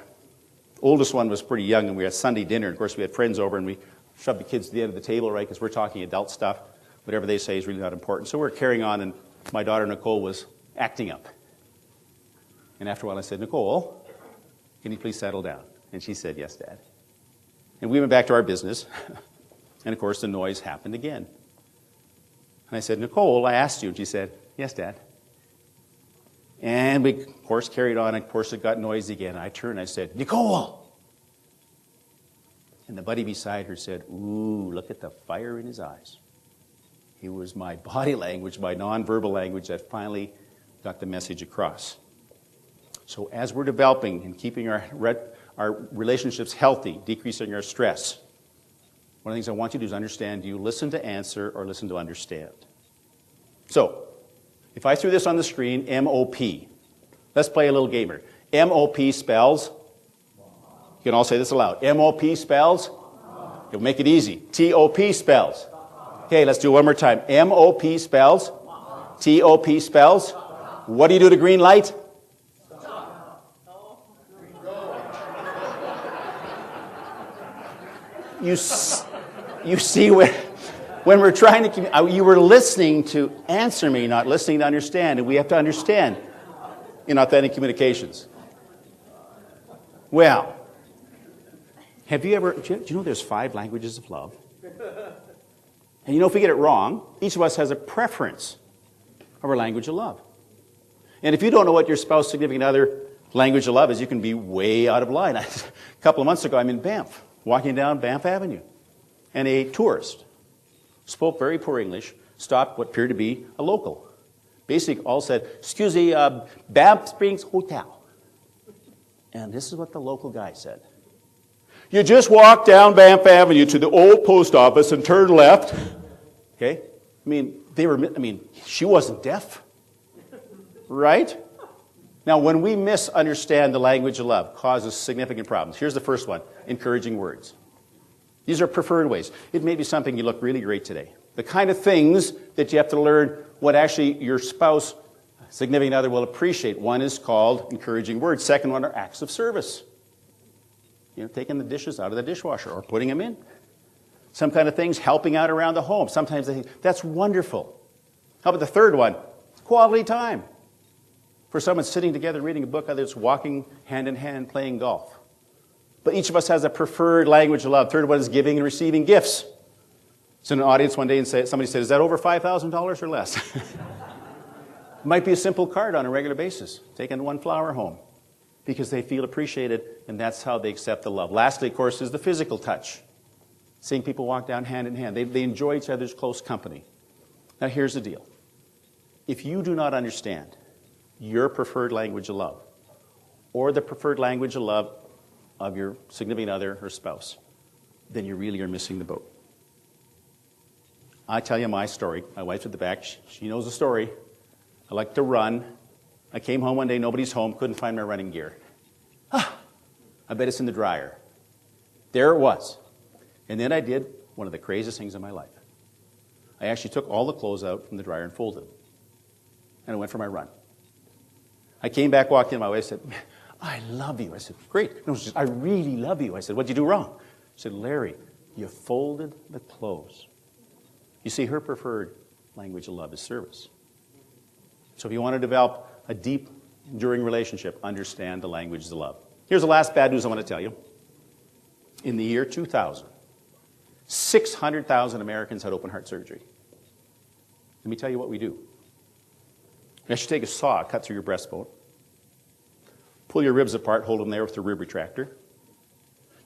oldest one was pretty young and we had Sunday dinner, of course we had friends over and we shoved the kids to the end of the table, right, because we're talking adult stuff. Whatever they say is really not important. So we're carrying on, and my daughter Nicole was acting up. And after a while I said, Nicole, can you please settle down? And she said, yes, Dad. And we went back to our business. And of course the noise happened again. And I said, Nicole, I asked you. And she said, yes, Dad. And we, of course, carried on. And of course it got noisy again. I turned and I said, Nicole! And the buddy beside her said, ooh, look at the fire in his eyes. It was my body language, my nonverbal language that finally got the message across. So as we're developing and keeping our relationships healthy, decreasing our stress, one of the things I want you to do is understand, do you listen to answer or listen to understand? So, if I threw this on the screen, M-O-P. Let's play a little gamer. M-O-P spells, you can all say this aloud. M-O-P spells, it'll make it easy. T-O-P spells. Okay, let's do it one more time. M-O-P spells. T-O-P spells. What do you do to green light? You see, when we're trying to, you were listening to answer me, not listening to understand, and we have to understand in authentic communications. Well, have you ever, do you know there's 5 languages of love? And you know, if we get it wrong, each of us has a preference of our language of love. And if you don't know what your spouse, significant other language of love is, you can be way out of line. A couple of months ago, I'm in Banff, walking down Banff Avenue. And a tourist spoke very poor English, stopped what appeared to be a local. Basically, all said, excuse me, Banff Springs Hotel. And this is what the local guy said. You just walk down Banff Avenue to the old post office and turn left. Okay? She wasn't deaf. Right? Now, when we misunderstand the language of love, causes significant problems. Here's the first one, encouraging words. These are preferred ways. It may be something you look really great today. The kind of things that you have to learn what actually your spouse, significant other will appreciate. One is called encouraging words. Second one are acts of service. You know, taking the dishes out of the dishwasher or putting them in. Some kind of things, helping out around the home. Sometimes they think, that's wonderful. How about the third one? Quality time. For someone sitting together reading a book, others walking hand in hand playing golf. But each of us has a preferred language of love. Third one is giving and receiving gifts. So in an audience one day and somebody said, is that over $5,000 or less? It might be a simple card on a regular basis, taking 1 flower home, because they feel appreciated, and that's how they accept the love. Lastly, of course, is the physical touch. Seeing people walk down hand in hand. They enjoy each other's close company. Now here's the deal. If you do not understand your preferred language of love, or the preferred language of love of your significant other or spouse, then you really are missing the boat. I tell you my story. My wife's at the back. She knows the story. I like to run. I came home one day, nobody's home, couldn't find my running gear. I bet it's in the dryer. There it was. And then I did one of the craziest things in my life. I actually took all the clothes out from the dryer and folded them. And I went for my run. I came back, walked in, my wife said, I love you. I said, great. No, she said, I really love you. I said, what'd you do wrong? She said, Larry, you folded the clothes. You see, her preferred language of love is service. So if you want to develop a deep, enduring relationship, understand the languages of love. Here's the last bad news I want to tell you. In the year 2000, 600,000 Americans had open heart surgery. Let me tell you what we do. You actually take a saw, cut through your breastbone, pull your ribs apart, hold them there with the rib retractor.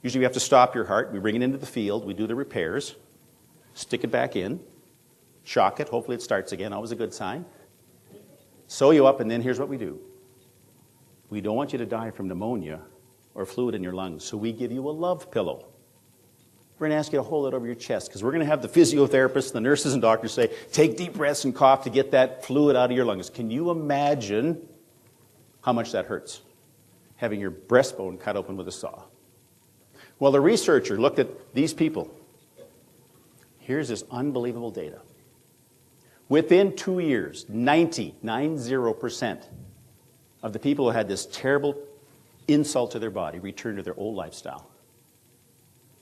Usually we have to stop your heart. We bring it into the field. We do the repairs, stick it back in, shock it. Hopefully it starts again. Always a good sign. Sew you up, and then here's what we do. We don't want you to die from pneumonia or fluid in your lungs, so we give you a love pillow. We're going to ask you to hold it over your chest because we're going to have the physiotherapists, the nurses and doctors say, take deep breaths and cough to get that fluid out of your lungs. Can you imagine how much that hurts, having your breastbone cut open with a saw? Well, the researcher looked at these people. Here's this unbelievable data. Within 2 years, 90% of the people who had this terrible insult to their body returned to their old lifestyle.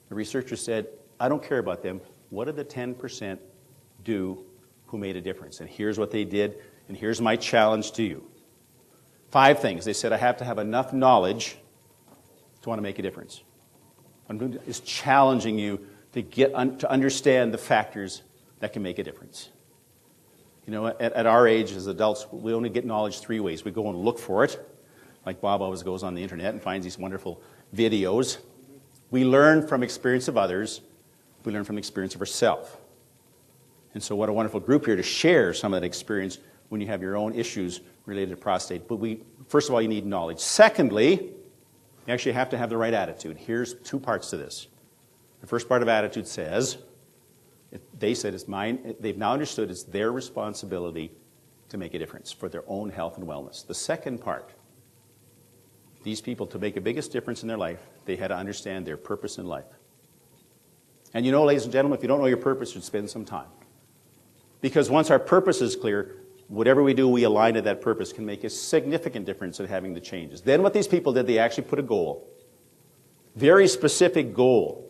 The researcher said, I don't care about them. What did the 10% do who made a difference? And here's what they did, and here's my challenge to you. 5 things. They said, I have to have enough knowledge to want to make a difference. Is challenging you to to understand the factors that can make a difference. You know, at our age as adults, we only get knowledge 3 ways. We go and look for it, like Bob always goes on the internet and finds these wonderful videos. We learn from experience of others. We learn from the experience of ourselves. And so what a wonderful group here to share some of that experience when you have your own issues related to prostate. But first of all, you need knowledge. Secondly, you actually have to have the right attitude. Here's 2 parts to this. The first part of attitude says, they said it's mine. They've now understood it's their responsibility to make a difference for their own health and wellness. The second part, these people, to make the biggest difference in their life, they had to understand their purpose in life. And you know, ladies and gentlemen, if you don't know your purpose, you should spend some time. Because once our purpose is clear, whatever we do, we align to that purpose can make a significant difference in having the changes. Then what these people did, they actually put a goal. Very specific goal.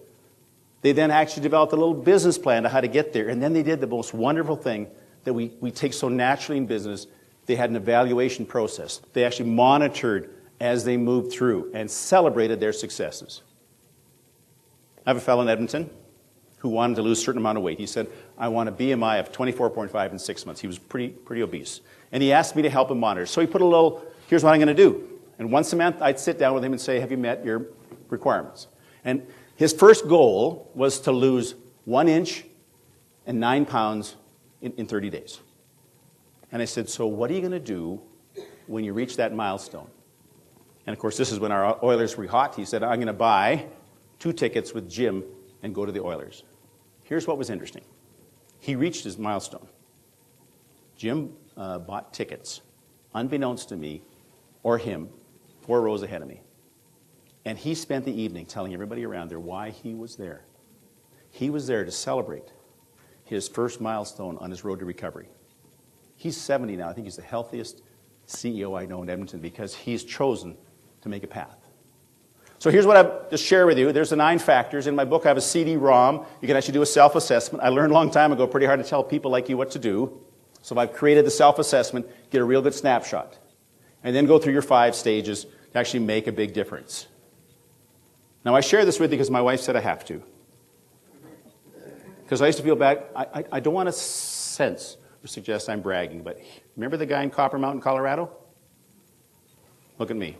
They then actually developed a little business plan to how to get there. And then they did the most wonderful thing that we take so naturally in business. They had an evaluation process. They actually monitored as they moved through and celebrated their successes. I have a fellow in Edmonton who wanted to lose a certain amount of weight. He said, I want a BMI of 24.5 in 6 months. He was pretty obese. And he asked me to help him monitor. So he put a little, here's what I'm going to do. And once a month, I'd sit down with him and say, have you met your requirements? And his first goal was to lose 1 inch and 9 pounds in 30 days. And I said, so what are you going to do when you reach that milestone? And of course, this is when our Oilers were hot. He said, I'm going to buy 2 tickets with Jim and go to the Oilers. Here's what was interesting. He reached his milestone. Jim bought tickets, unbeknownst to me or him, 4 rows ahead of me. And he spent the evening telling everybody around there why he was there. He was there to celebrate his first milestone on his road to recovery. He's 70 now. I think he's the healthiest CEO I know in Edmonton because he's chosen to make a path. So here's what I've just shared with you. There's the 9 factors. In my book, I have a CD-ROM. You can actually do a self-assessment. I learned a long time ago pretty hard to tell people like you what to do. So I've created the self-assessment, get a real good snapshot, and then go through your 5 stages to actually make a big difference. Now, I share this with you because my wife said I have to. Because I used to feel bad. I don't want to sense or suggest I'm bragging, but remember the guy in Copper Mountain, Colorado? Look at me.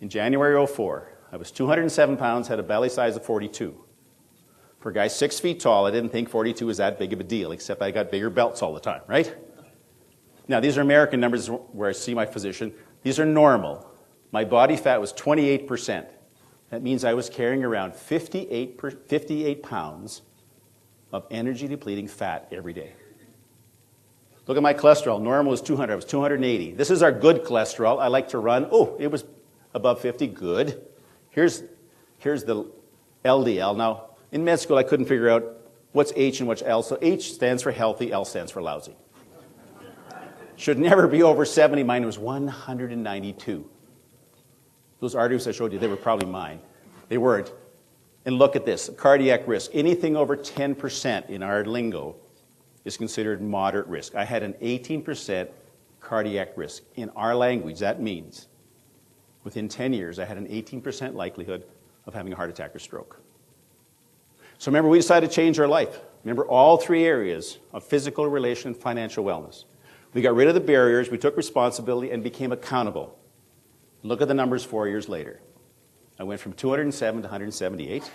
In January '04, I was 207 pounds, had a belly size of 42. For a guy 6 feet tall, I didn't think 42 was that big of a deal, except I got bigger belts all the time, right? Now, these are American numbers where I see my physician. These are normal. My body fat was 28%. That means I was carrying around 58 pounds of energy-depleting fat every day. Look at my cholesterol. Normal is 200. I was 280. This is our good cholesterol. I like to run. Oh, it was above 50. Good. Here's the LDL. Now, in med school, I couldn't figure out what's H and what's L. So H stands for healthy, L stands for lousy. Should never be over 70. Mine was 192. Those arteries I showed you, they were probably mine. They weren't. And look at this, cardiac risk. Anything over 10% in our lingo is considered moderate risk. I had an 18% cardiac risk. In our language, that means within 10 years, I had an 18% likelihood of having a heart attack or stroke. So remember, we decided to change our life. Remember all three areas of physical, relation, and financial wellness. We got rid of the barriers, we took responsibility, and became accountable. Look at the numbers 4 years later. I went from 207 to 178.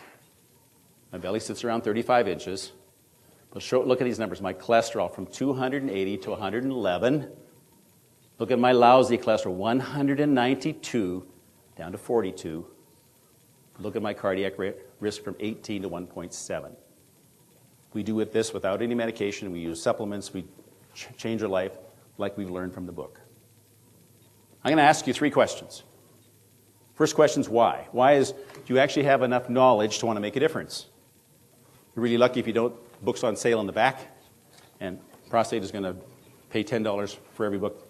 My belly sits around 35 inches. But look at these numbers. My cholesterol from 280 to 111. Look at my lousy cholesterol, 192 down to 42. Look at my cardiac risk from 18 to 1.7. We do this without any medication. We use supplements. We change our life like we've learned from the book. I'm going to ask you 3 questions. First question is why? Why is, do you actually have enough knowledge to want to make a difference? You're really lucky if you don't. Books on sale in the back, and Prostate is going to pay $10 for every book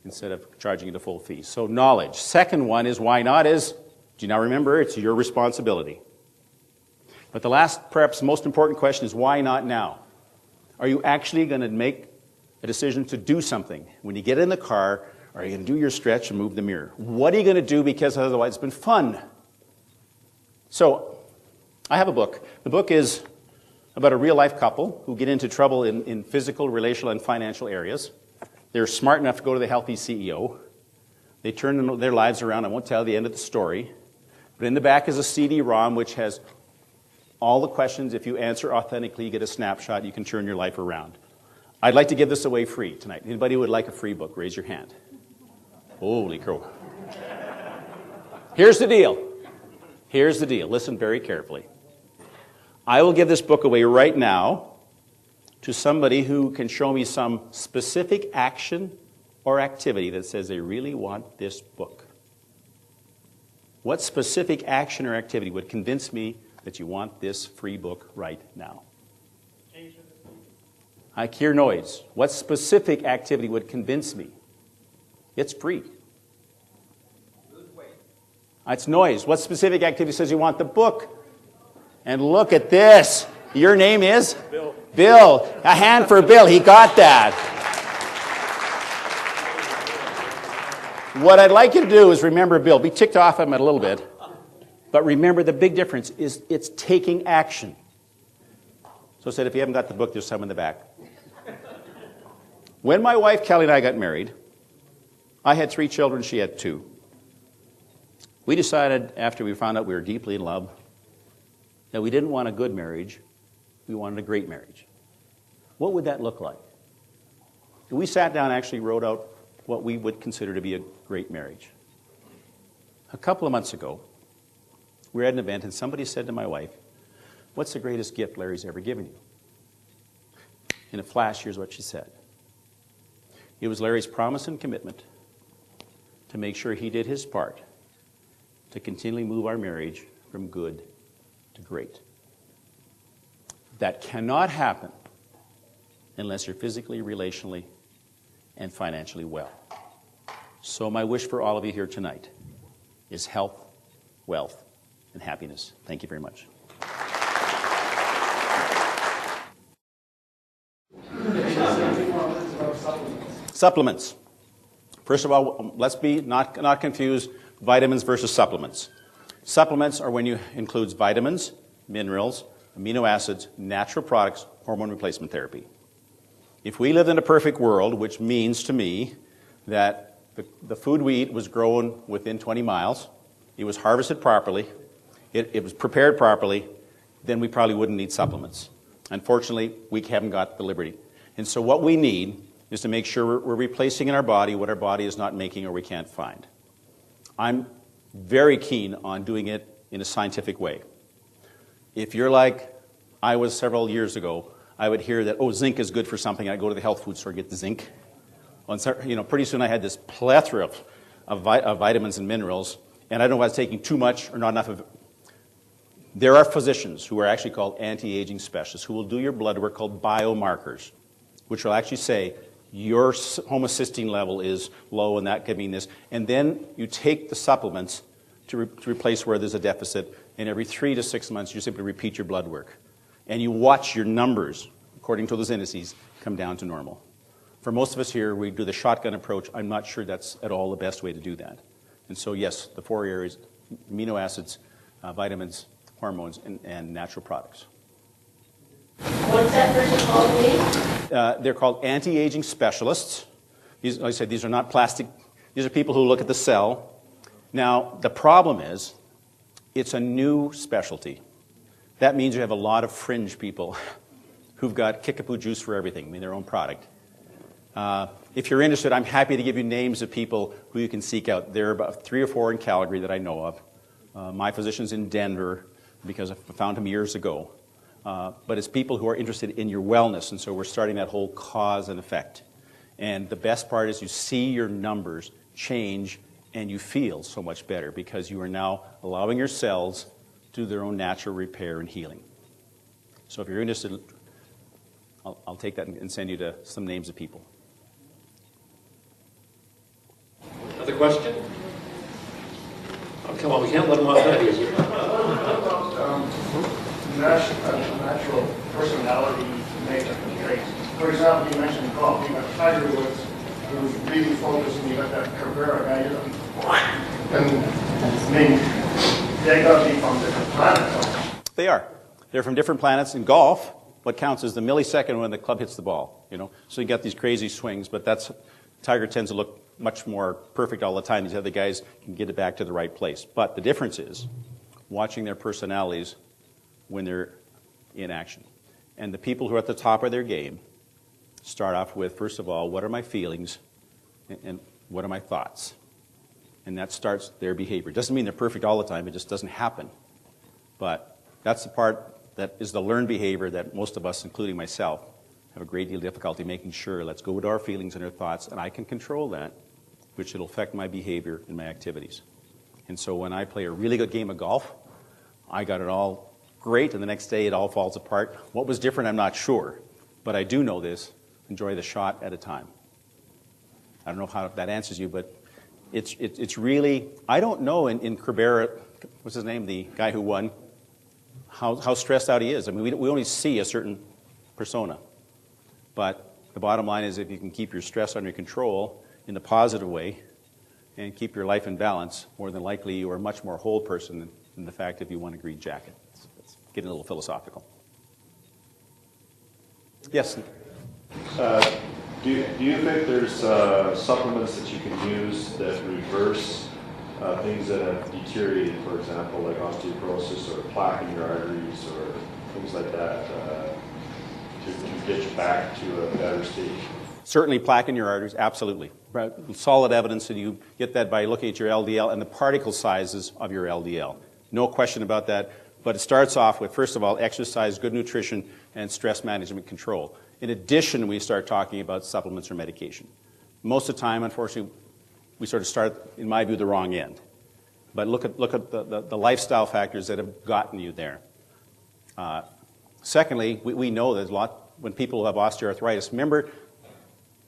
instead of charging you the full fee. So knowledge. Second one is why not is, do you now remember, it's your responsibility. But the last, perhaps most important question is why not now? Are you actually going to make a decision to do something? When you get in the car, are you going to do your stretch and move the mirror? What are you going to do because otherwise it's been fun? So I have a book. The book is about a real-life couple who get into trouble in physical, relational, and financial areas. They're smart enough to go to the Healthy CEO. They turn their lives around. I won't tell the end of the story. But in the back is a CD-ROM which has all the questions. If you answer authentically, you get a snapshot. You can turn your life around. I'd like to give this away free tonight. Anybody who would like a free book, raise your hand. Holy crow. Here's the deal. Here's the deal. Listen very carefully. I will give this book away right now to somebody who can show me some specific action or activity that says they really want this book. What specific action or activity would convince me that you want this free book right now? I hear noise. What specific activity would convince me? It's free. Lose weight. It's noise. What specific activity says you want the book? And look at this. Your name is? Bill. Bill. A hand for Bill. He got that. What I'd like you to do is remember Bill. Be ticked off at him a little bit. But remember the big difference is it's taking action. So I said, if you haven't got the book, there's some in the back. When my wife Kelly and I got married, I had 3 children, she had 2. We decided after we found out we were deeply in love that we didn't want a good marriage, we wanted a great marriage. What would that look like? We sat down and actually wrote out what we would consider to be a great marriage. A couple of months ago, we were at an event and somebody said to my wife, "What's the greatest gift Larry's ever given you?" In a flash, here's what she said. It was Larry's promise and commitment to make sure he did his part to continually move our marriage from good to great. That cannot happen unless you're physically, relationally, and financially well. So my wish for all of you here tonight is health, wealth, and happiness. Thank you very much. Supplements. First of all, let's be not confuse vitamins versus supplements. Supplements are when you includes vitamins, minerals, amino acids, natural products, hormone replacement therapy. If we lived in a perfect world, which means to me that the food we eat was grown within 20 miles, it was harvested properly, it was prepared properly, then we probably wouldn't need supplements. Unfortunately, we haven't got the liberty. And so what we need is to make sure we're replacing in our body what our body is not making or we can't find. I'm very keen on doing it in a scientific way. If you're like I was several years ago, I would hear that, oh, zinc is good for something. I'd go to the health food store, get the zinc. Pretty soon I had this plethora of vitamins and minerals, and I don't know if I was taking too much or not enough of it. There are physicians who are actually called anti-aging specialists who will do your blood work called biomarkers, which will actually say your homocysteine level is low and that could mean this. And then you take the supplements to replace where there's a deficit, and every 3 to 6 months you simply repeat your blood work. And you watch your numbers, according to those indices, come down to normal. For most of us here, we do the shotgun approach. I'm not sure that's at all the best way to do that. And so, yes, the 4 areas, amino acids, vitamins, hormones, and natural products. What's that person called again? They're called anti-aging specialists. These, like I said, these are not plastic. These are people who look at the cell. Now, the problem is, it's a new specialty. That means you have a lot of fringe people who've got kickapoo juice for everything, I mean, their own product. If you're interested, I'm happy to give you names of people who you can seek out. There are about 3 or 4 in Calgary that I know of. My physician's in Denver because I found him years ago. But it's people who are interested in your wellness, and so we're starting that whole cause and effect. And the best part is you see your numbers change and you feel so much better because you are now allowing your cells to do their own natural repair and healing. So if you're interested, I'll take that and send you to some names of people. Another question? Oh, come on, we can't let them off that easy. Natural personality makeup and traits. For example, you mentioned golf. You got Tiger Woods, who's really focused, and you got that Cabrera guy. And I mean, they got to be from different planets. They are. They're from different planets. In golf, what counts is the millisecond when the club hits the ball. You know, so you got these crazy swings, but Tiger tends to look much more perfect all the time. These other guys can get it back to the right place. But the difference is watching their personalities when they're in action. And the people who are at the top of their game start off with, first of all, what are my feelings and what are my thoughts? And that starts their behavior. It doesn't mean they're perfect all the time. It just doesn't happen. But that's the part that is the learned behavior that most of us, including myself, have a great deal of difficulty making sure. Let's go with our feelings and our thoughts, and I can control that, which will affect my behavior and my activities. And so when I play a really good game of golf, I got it all great, and the next day it all falls apart. What was different, I'm not sure. But I do know this, enjoy the shot at a time. I don't know how that answers you, but it's really, I don't know in Cabrera, what's his name, the guy who won, how stressed out he is. I mean, we only see a certain persona. But the bottom line is if you can keep your stress under control in the positive way and keep your life in balance, more than likely you are a much more whole person than the fact if you want a green jacket. It's getting a little philosophical. Yes? Do you think there's supplements that you can use that reverse things that have deteriorated, for example, like osteoporosis or plaque in your arteries or things like that, to get you back to a better state? Certainly plaque in your arteries, absolutely. Solid evidence, and you get that by looking at your LDL and the particle sizes of your LDL. No question about that. But it starts off with, first of all, exercise, good nutrition, and stress management control. In addition, we start talking about supplements or medication. Most of the time, unfortunately, we sort of start, in my view, the wrong end. But look at the lifestyle factors that have gotten you there. Secondly, we know there's a lot, when people have osteoarthritis, remember,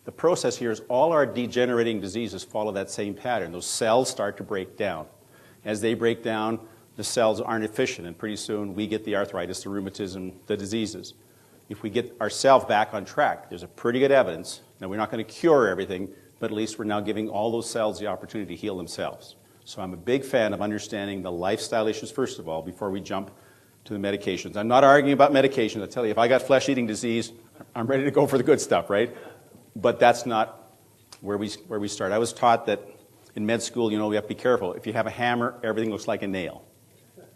the process here is all our degenerating diseases follow that same pattern. Those cells start to break down. As they break down, the cells aren't efficient, and pretty soon we get the arthritis, the rheumatism, the diseases. If we get ourselves back on track, there's a pretty good evidence. Now, we're not going to cure everything, but at least we're now giving all those cells the opportunity to heal themselves. So I'm a big fan of understanding the lifestyle issues, first of all, before we jump to the medications. I'm not arguing about medications. I tell you, if I got flesh-eating disease, I'm ready to go for the good stuff, right? But that's not where we start. I was taught that in med school, we have to be careful. If you have a hammer, everything looks like a nail.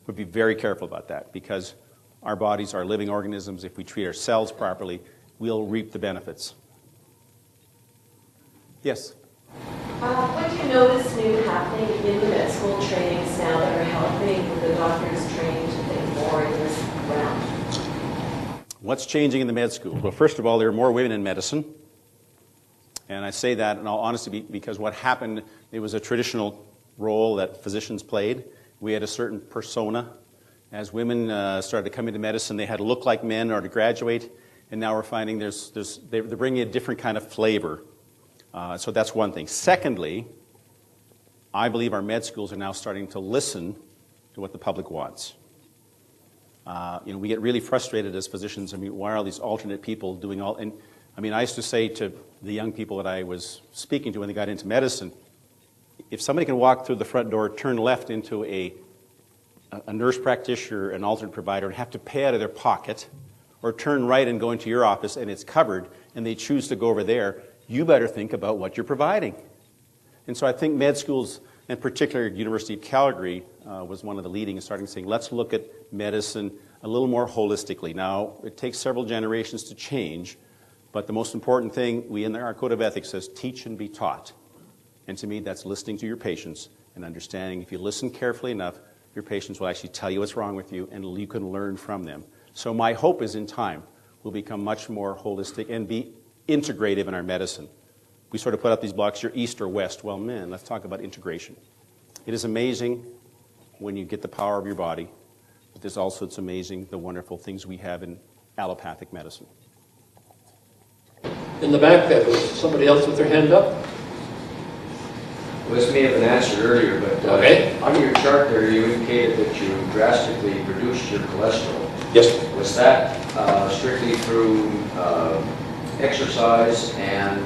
We'd be very careful about that because our bodies are living organisms. If we treat our cells properly, we'll reap the benefits. Yes? What do you notice new happening in the med school trainings now that are helping the doctors train to think more in this realm? What's changing in the med school? Well, first of all, there are more women in medicine. And I say that in all honesty because what happened, it was a traditional role that physicians played. We had a certain persona. As women started to come into medicine, they had to look like men or to graduate. And now we're finding they're bringing a different kind of flavor. So that's one thing. Secondly, I believe our med schools are now starting to listen to what the public wants. We get really frustrated as physicians. I mean, why are all these alternate people doing all? And I mean, I used to say to the young people that I was speaking to when they got into medicine, if somebody can walk through the front door, turn left into a nurse practitioner, an alternate provider, and have to pay out of their pocket, or turn right and go into your office and it's covered, and they choose to go over there, you better think about what you're providing. And so I think med schools, in particular University of Calgary, was one of the leading in starting saying, let's look at medicine a little more holistically. Now, it takes several generations to change, but the most important thing, we in our code of ethics says, teach and be taught. And to me, that's listening to your patients and understanding if you listen carefully enough, your patients will actually tell you what's wrong with you, and you can learn from them. So my hope is in time, we'll become much more holistic and be integrative in our medicine. We sort of put out these blocks, you're east or west. Well, man, let's talk about integration. It is amazing when you get the power of your body, but it's amazing the wonderful things we have in allopathic medicine. In the back there, was somebody else with their hand up? Well, this may have been answered earlier, but Okay. on your chart there, you indicated that you drastically reduced your cholesterol. Yes. Was that strictly through exercise and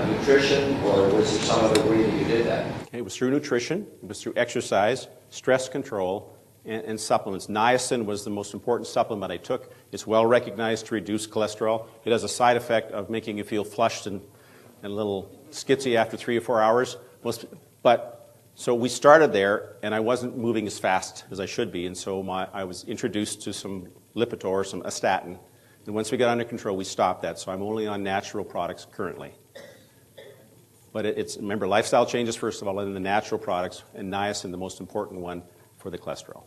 nutrition, or was there some other way that you did that? It was through nutrition, it was through exercise, stress control, and supplements. Niacin was the most important supplement I took. It's well recognized to reduce cholesterol. It has a side effect of making you feel flushed and a little skitsy after 3 or 4 hours. So we started there, and I wasn't moving as fast as I should be, and so I was introduced to some Lipitor, a statin. And once we got under control, we stopped that. So I'm only on natural products currently. But remember, lifestyle changes first of all, and then the natural products, and niacin, the most important one for the cholesterol.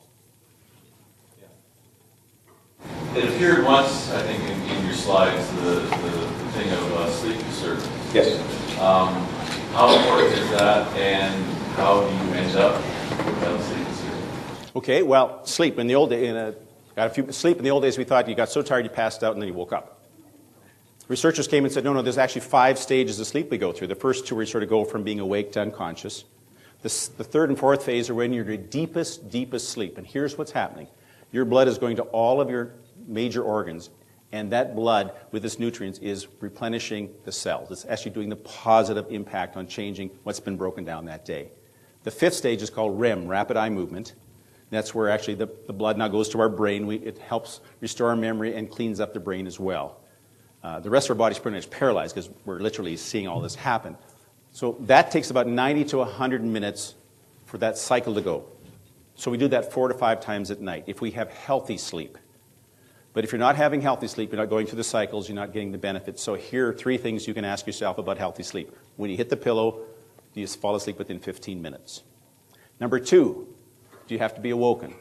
It appeared once, I think, in your slides, the thing of sleep disturbance. Yes. How important is that, and how do you end up without sleep disturbance? Okay, well, sleep. In the old days, we thought you got so tired you passed out and then you woke up. Researchers came and said, no, there's actually 5 stages of sleep we go through. The first 2 we sort of go from being awake to unconscious. The 3rd and 4th phase are when you're in your deepest, deepest sleep. And here's what's happening. Your blood is going to all of your major organs, and that blood with its nutrients is replenishing the cells. It's actually doing the positive impact on changing what's been broken down that day. The 5th stage is called REM, rapid eye movement. That's where actually the blood now goes to our brain. It helps restore our memory and cleans up the brain as well. The rest of our body is pretty much paralyzed because we're literally seeing all this happen. So that takes about 90 to 100 minutes for that cycle to go. So we do that 4 to 5 times at night if we have healthy sleep. But if you're not having healthy sleep, you're not going through the cycles, you're not getting the benefits. So here are 3 things you can ask yourself about healthy sleep. When you hit the pillow, do you fall asleep within 15 minutes? Number 2, do you have to be awoken?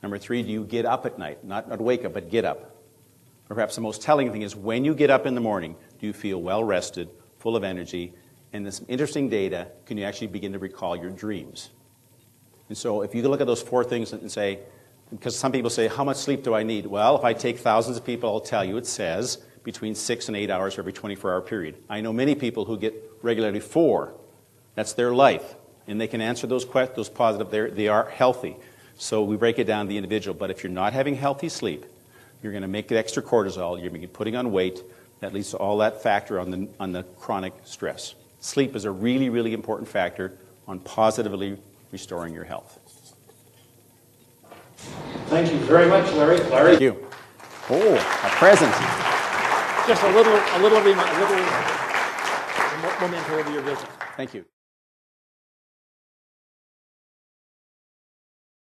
Number 3, do you get up at night? Not wake up, but get up. Or perhaps the most telling thing is when you get up in the morning, do you feel well rested, full of energy, and there's some interesting data, can you actually begin to recall your dreams? And so if you look at those 4 things and say, because some people say, how much sleep do I need? Well, if I take thousands of people, I'll tell you it says between 6 and 8 hours for every 24-hour period. I know many people who get regularly 4. That's their life. And they can answer those positive. They are healthy. So we break it down to the individual. But if you're not having healthy sleep, you're going to make extra cortisol. You're going to be putting on weight. That leads to all that factor on the chronic stress. Sleep is a really, really important factor on positively restoring your health. Thank you very much, Larry. Thank you. Oh, a present. Just a little memento of your visit. Thank you.